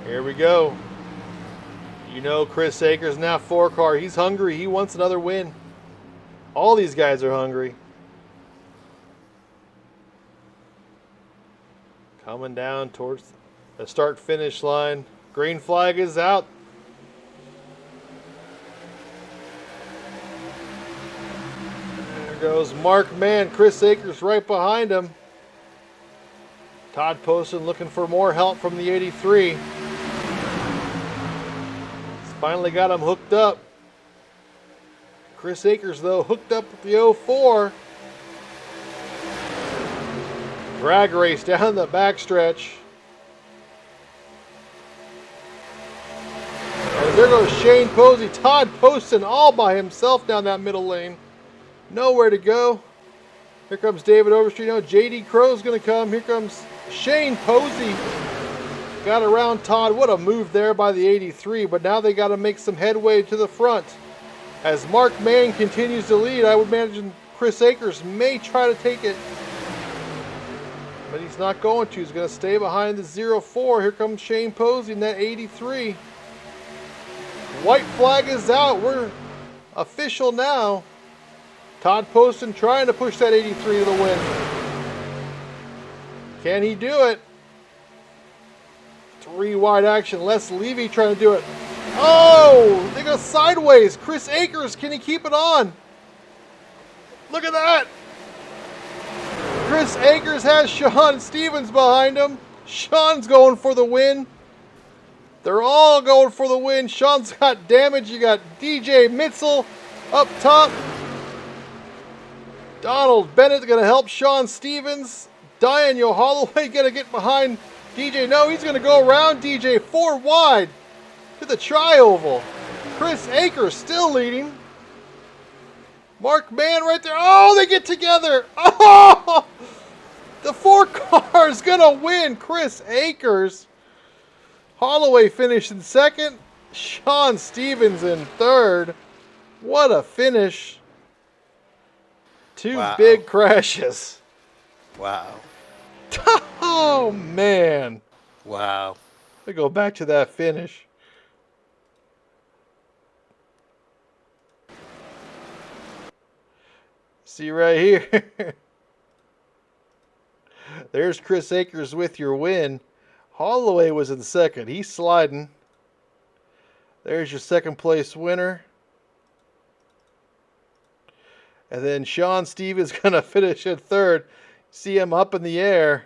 Here we go. You know Chris Akers now 4-car. He's hungry. He wants another win. All these guys are hungry. Coming down towards the start-finish line. Green flag is out. There goes Mark Mann. Chris Akers right behind him. Todd Poston looking for more help from the 83. He's finally got him hooked up. Chris Akers, though, hooked up with the 04. Drag race down the backstretch. And there goes Shane Posey. Todd Poston all by himself down that middle lane. Nowhere to go. Here comes David Overstreet. No, J.D. Crow's going to come. Here comes Shane Posey. Got around Todd. What a move there by the 83. But now they got to make some headway to the front. As Mark Mann continues to lead, I would imagine Chris Akers may try to take it. But he's not going to. He's going to stay behind the 04. Here comes Shane Posey in that 83. White flag is out. We're official now. Todd Poston trying to push that 83 to the win. Can he do it? 3 wide action. Les Levy trying to do it. Oh, they go sideways. Chris Akers, can he keep it on? Look at that. Chris Akers has Sean Stevens behind him. Sean's going for the win. They're all going for the win. Sean's got damage. You got DJ Mitzel up top. Donald Bennett going to help Sean Stevens. Daniel Holloway going to get behind DJ. No, he's going to go around DJ 4 wide to the tri-oval. Chris Akers still leading. Mark Mann right there. Oh, they get together. Oh, the 4 car's going to win. Chris Akers. Holloway finished in second. Sean Stevens in third. What a finish. 2 big crashes. Wow. Oh, man. Wow. We go back to that finish. See right here. There's Chris Akers with your win. Holloway was in second. He's sliding. There's your second place winner. And then Sean Stevens going to finish in third. See him up in the air.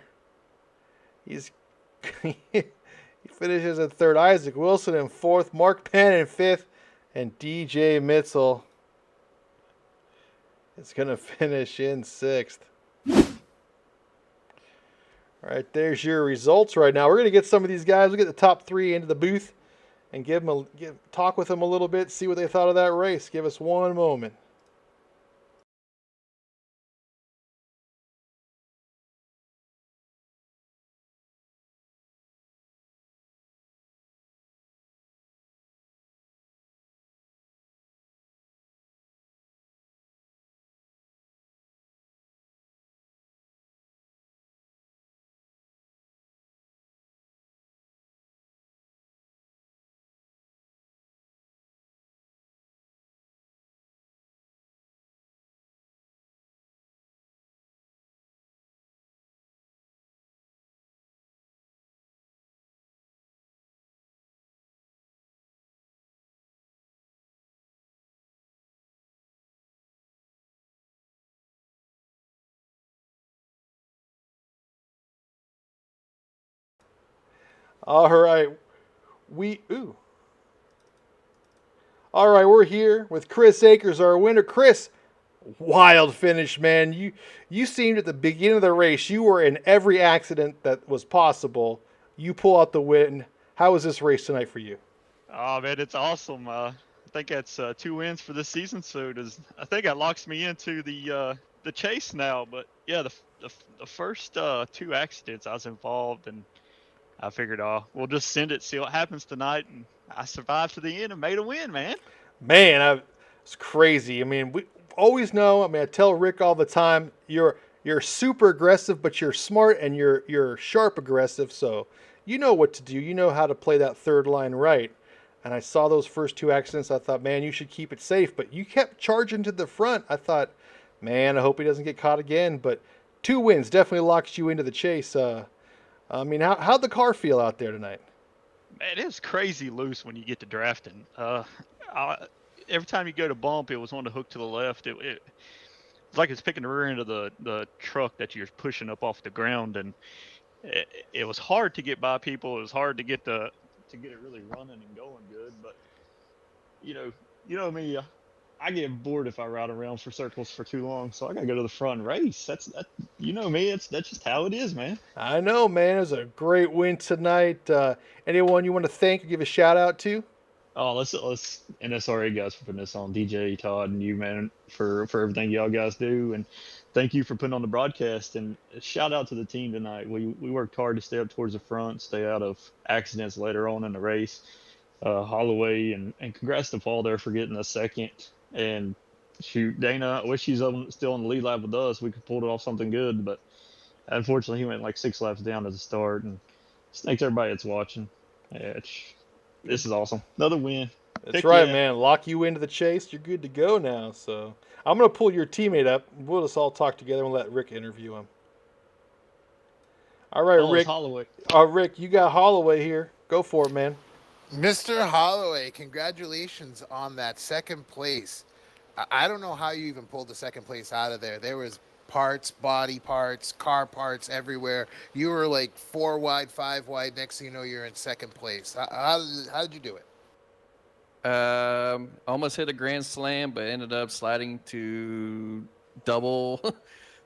He finishes in third. Isaac Wilson in fourth. Mark Penn in fifth. And DJ Mitzel is going to finish in sixth. All right, there's your results right now. We're going to get some of these guys. We'll get the top 3 into the booth and talk with them a little bit, see what they thought of that race. Give us one moment. All right. All right, we're here with Chris Akers, our winner. Chris, wild finish, man. You seemed at the beginning of the race, you were in every accident that was possible. You pull out the win. How was this race tonight for you? Oh man, it's awesome. I think that's 2 wins for this season, so I think that locks me into the chase now. But yeah, the first 2 accidents I was involved, and I figured, we'll just send it, see what happens tonight, and I survived to the end and made a win, man. Man, it's crazy. I mean, always know. I mean, I tell Rick all the time, you're super aggressive, but you're smart and you're sharp aggressive. So you know what to do. You know how to play that third line right. And I saw those first two accidents. I thought, man, you should keep it safe. But you kept charging to the front. I thought, man, I hope he doesn't get caught again. But 2 wins definitely locks you into the chase. I mean, how'd the car feel out there tonight? Man, it was crazy loose when you get to drafting. Every time you go to bump, it was on the hook to the left. It's like it's picking the rear end of the truck that you're pushing up off the ground, and it was hard to get by people. It was hard to get it really running and going good. But you know me, I get bored if I ride around for circles for too long. So I gotta go to the front and race. You know me. That's just how it is, man. I know, man. It was a great win tonight. Anyone you want to thank or give a shout out to? Oh, let's NSRA guys for putting this on. DJ Todd and you, man, for everything y'all guys do, and thank you for putting on the broadcast. And shout out to the team tonight. We worked hard to stay up towards the front, stay out of accidents later on in the race. Holloway and congrats to Paul there for getting a second. And shoot, Dana, I wish he's still on the lead lap with us. We could pull it off something good, but unfortunately he went like 6 laps down at the start. And thanks everybody that's watching. Yeah, this is awesome. Another win. That's Heck right, yeah. man. Lock you into the chase. You're good to go now. So I'm going to pull your teammate up. We'll just all talk together and let Rick interview him. All right, Oh, it's Rick. Holloway. Rick, you got Holloway here. Go for it, man. Mr. Holloway, congratulations on that second place. I don't know how you even pulled the second place out of there. There was parts, body parts, car parts everywhere. You were like 4 wide, 5 wide. Next thing you know, you're in second place. How did you do it? Almost hit a grand slam, but ended up sliding to double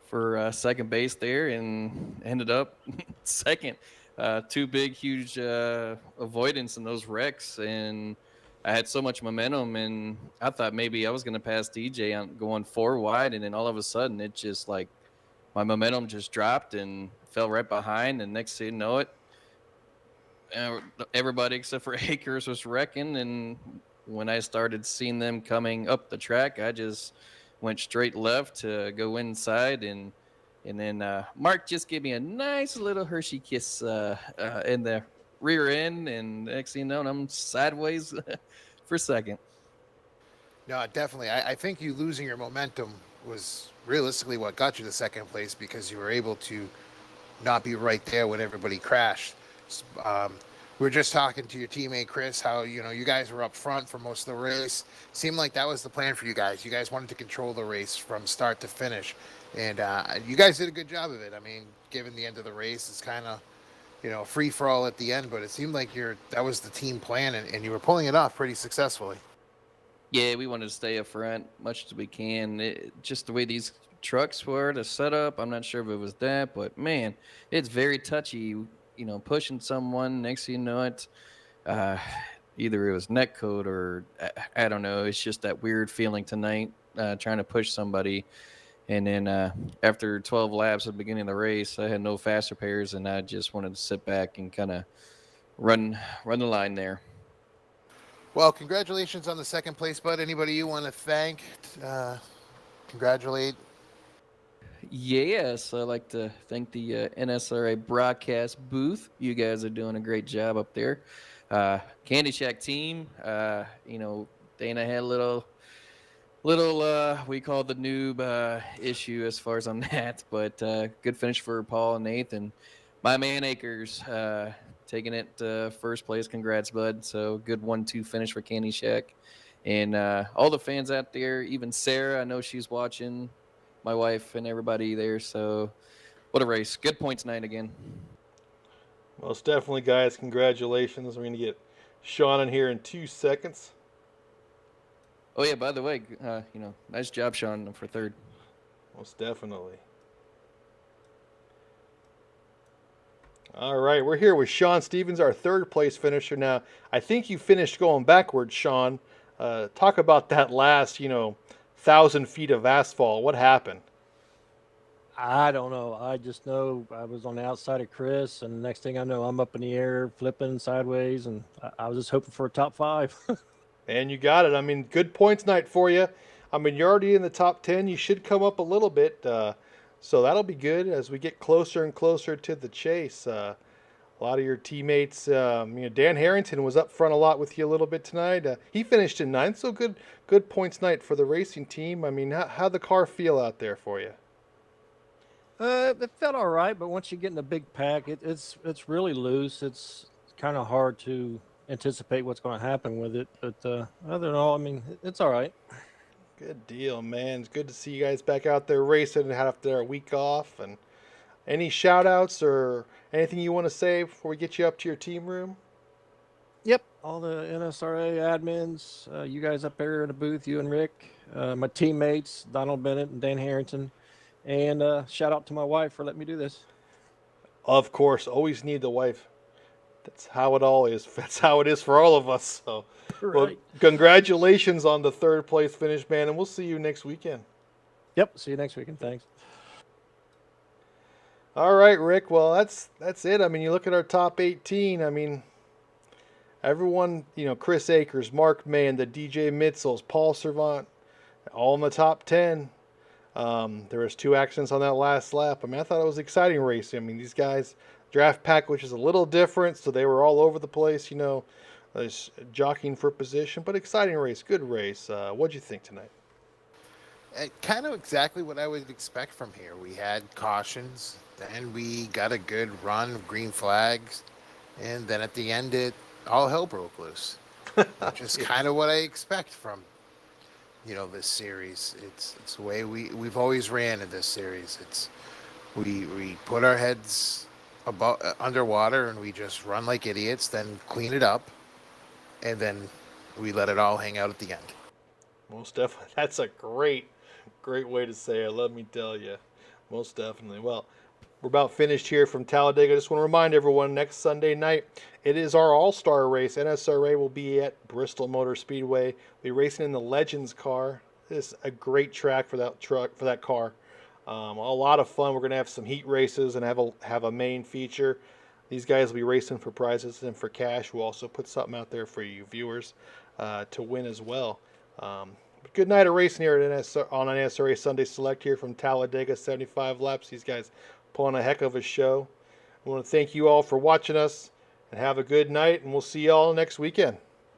for second base there and ended up second. 2 big, huge avoidance in those wrecks, and I had so much momentum, and I thought maybe I was going to pass DJ on going 4 wide, and then all of a sudden it just like my momentum just dropped and fell right behind, and next thing you know it, everybody except for Akers was wrecking, and when I started seeing them coming up the track, I just went straight left to go inside, and then Mark just gave me a nice little Hershey kiss in the rear end, and next thing you know, I'm sideways for second. No, definitely. I think you losing your momentum was realistically what got you to second place because you were able to not be right there when everybody crashed. We were just talking to your teammate Chris how you guys were up front for most of the race. Seemed like that was the plan for you guys. You guys wanted to control the race from start to finish, and you guys did a good job of it. I mean, given the end of the race, it's kind of free for all at the end, but it seemed like that was the team plan, and you were pulling it off pretty successfully. Yeah, we wanted to stay up front much as we can. Just the way these trucks were, the setup, I'm not sure if it was that, but man, it's very touchy. Pushing someone, next thing you know it, either it was neck code or I don't know. It's just that weird feeling tonight, trying to push somebody. And then after 12 laps at the beginning of the race, I had no faster pairs, and I just wanted to sit back and kind of run the line there. Well, congratulations on the second place, bud. Anybody you want to thank, congratulate? Yes, I'd like to thank the NSRA broadcast booth. You guys are doing a great job up there. Candy Shack team, Dana had a little we call it the noob issue as far as on that, but good finish for Paul and Nathan. My man Akers taking it first place. Congrats, bud. So good 1-2 finish for Candy Shack. And all the fans out there, even Sarah, I know she's watching, my wife and everybody there. So what a race. Good point tonight again. Most definitely, guys. Congratulations. We're going to get Sean in here in 2 seconds. Oh, yeah, by the way, nice job, Sean, for third. Most definitely. All right, we're here with Sean Stevens, our third place finisher. Now, I think you finished going backwards, Sean. Talk about that last, 1,000 feet of asphalt. What happened? I don't know. I just know I was on the outside of Chris, and the next thing I know, I'm up in the air, flipping sideways, and I was just hoping for a top 5. And you got it. I mean, good points night for you. I mean, you're already in the top 10. You should come up a little bit. So that'll be good as we get closer and closer to the chase. A lot of your teammates, Dan Harrington was up front a lot with you a little bit tonight. He finished in ninth, so good points night for the racing team. I mean, how'd the car feel out there for you? It felt all right, but once you get in the big pack, it's really loose. It's kind of hard to anticipate what's going to happen with it. But other than all, I mean, it's all right. Good deal, man. It's good to see you guys back out there racing and after a week off. And any shout outs or anything you want to say before we get you up to your team room? Yep, all the NSRA admins, you guys up there in the booth, you and Rick, my teammates, Donald Bennett and Dan Harrington, and shout out to my wife for letting me do this. Of course, always need the wife. That's how it all is. That's how it is for all of us. So, well, Right. congratulations on the third place finish, man, and we'll see you next weekend. Yep, see you next weekend. Thanks. All right, Rick. Well, that's it. I mean, you look at our top 18. I mean, everyone, Chris Akers, Mark Mann, the DJ Mitzels, Paul Servant, all in the top 10. There was 2 accidents on that last lap. I mean, I thought it was exciting racing. I mean, these guys draft pack, which is a little different, so they were all over the place, jockeying for position, but exciting race, good race. What'd you think tonight? Kind of exactly what I would expect from here. We had cautions, then we got a good run of green flags, and then at the end, all hell broke loose. Which is kind of what I expect from, this series. It's the way we've always ran in this series. It's we put our heads above underwater and we just run like idiots, then clean it up, and then we let it all hang out at the end. Most definitely. That's a great way to say it. Let me tell you. Most definitely. Well, we're about finished here from Talladega. I just want to remind everyone, next Sunday night, it is our All-Star race. NSRA will be at Bristol Motor Speedway. We'll be racing in the Legends car. This is a great track for that car. A lot of fun. We're going to have some heat races and have a main feature. These guys will be racing for prizes and for cash. We'll also put something out there for you viewers to win as well. Good night of racing here on NSRA Sunday Select here from Talladega, 75 laps. These guys pulling a heck of a show. I want to thank you all for watching us and have a good night, and we'll see you all next weekend.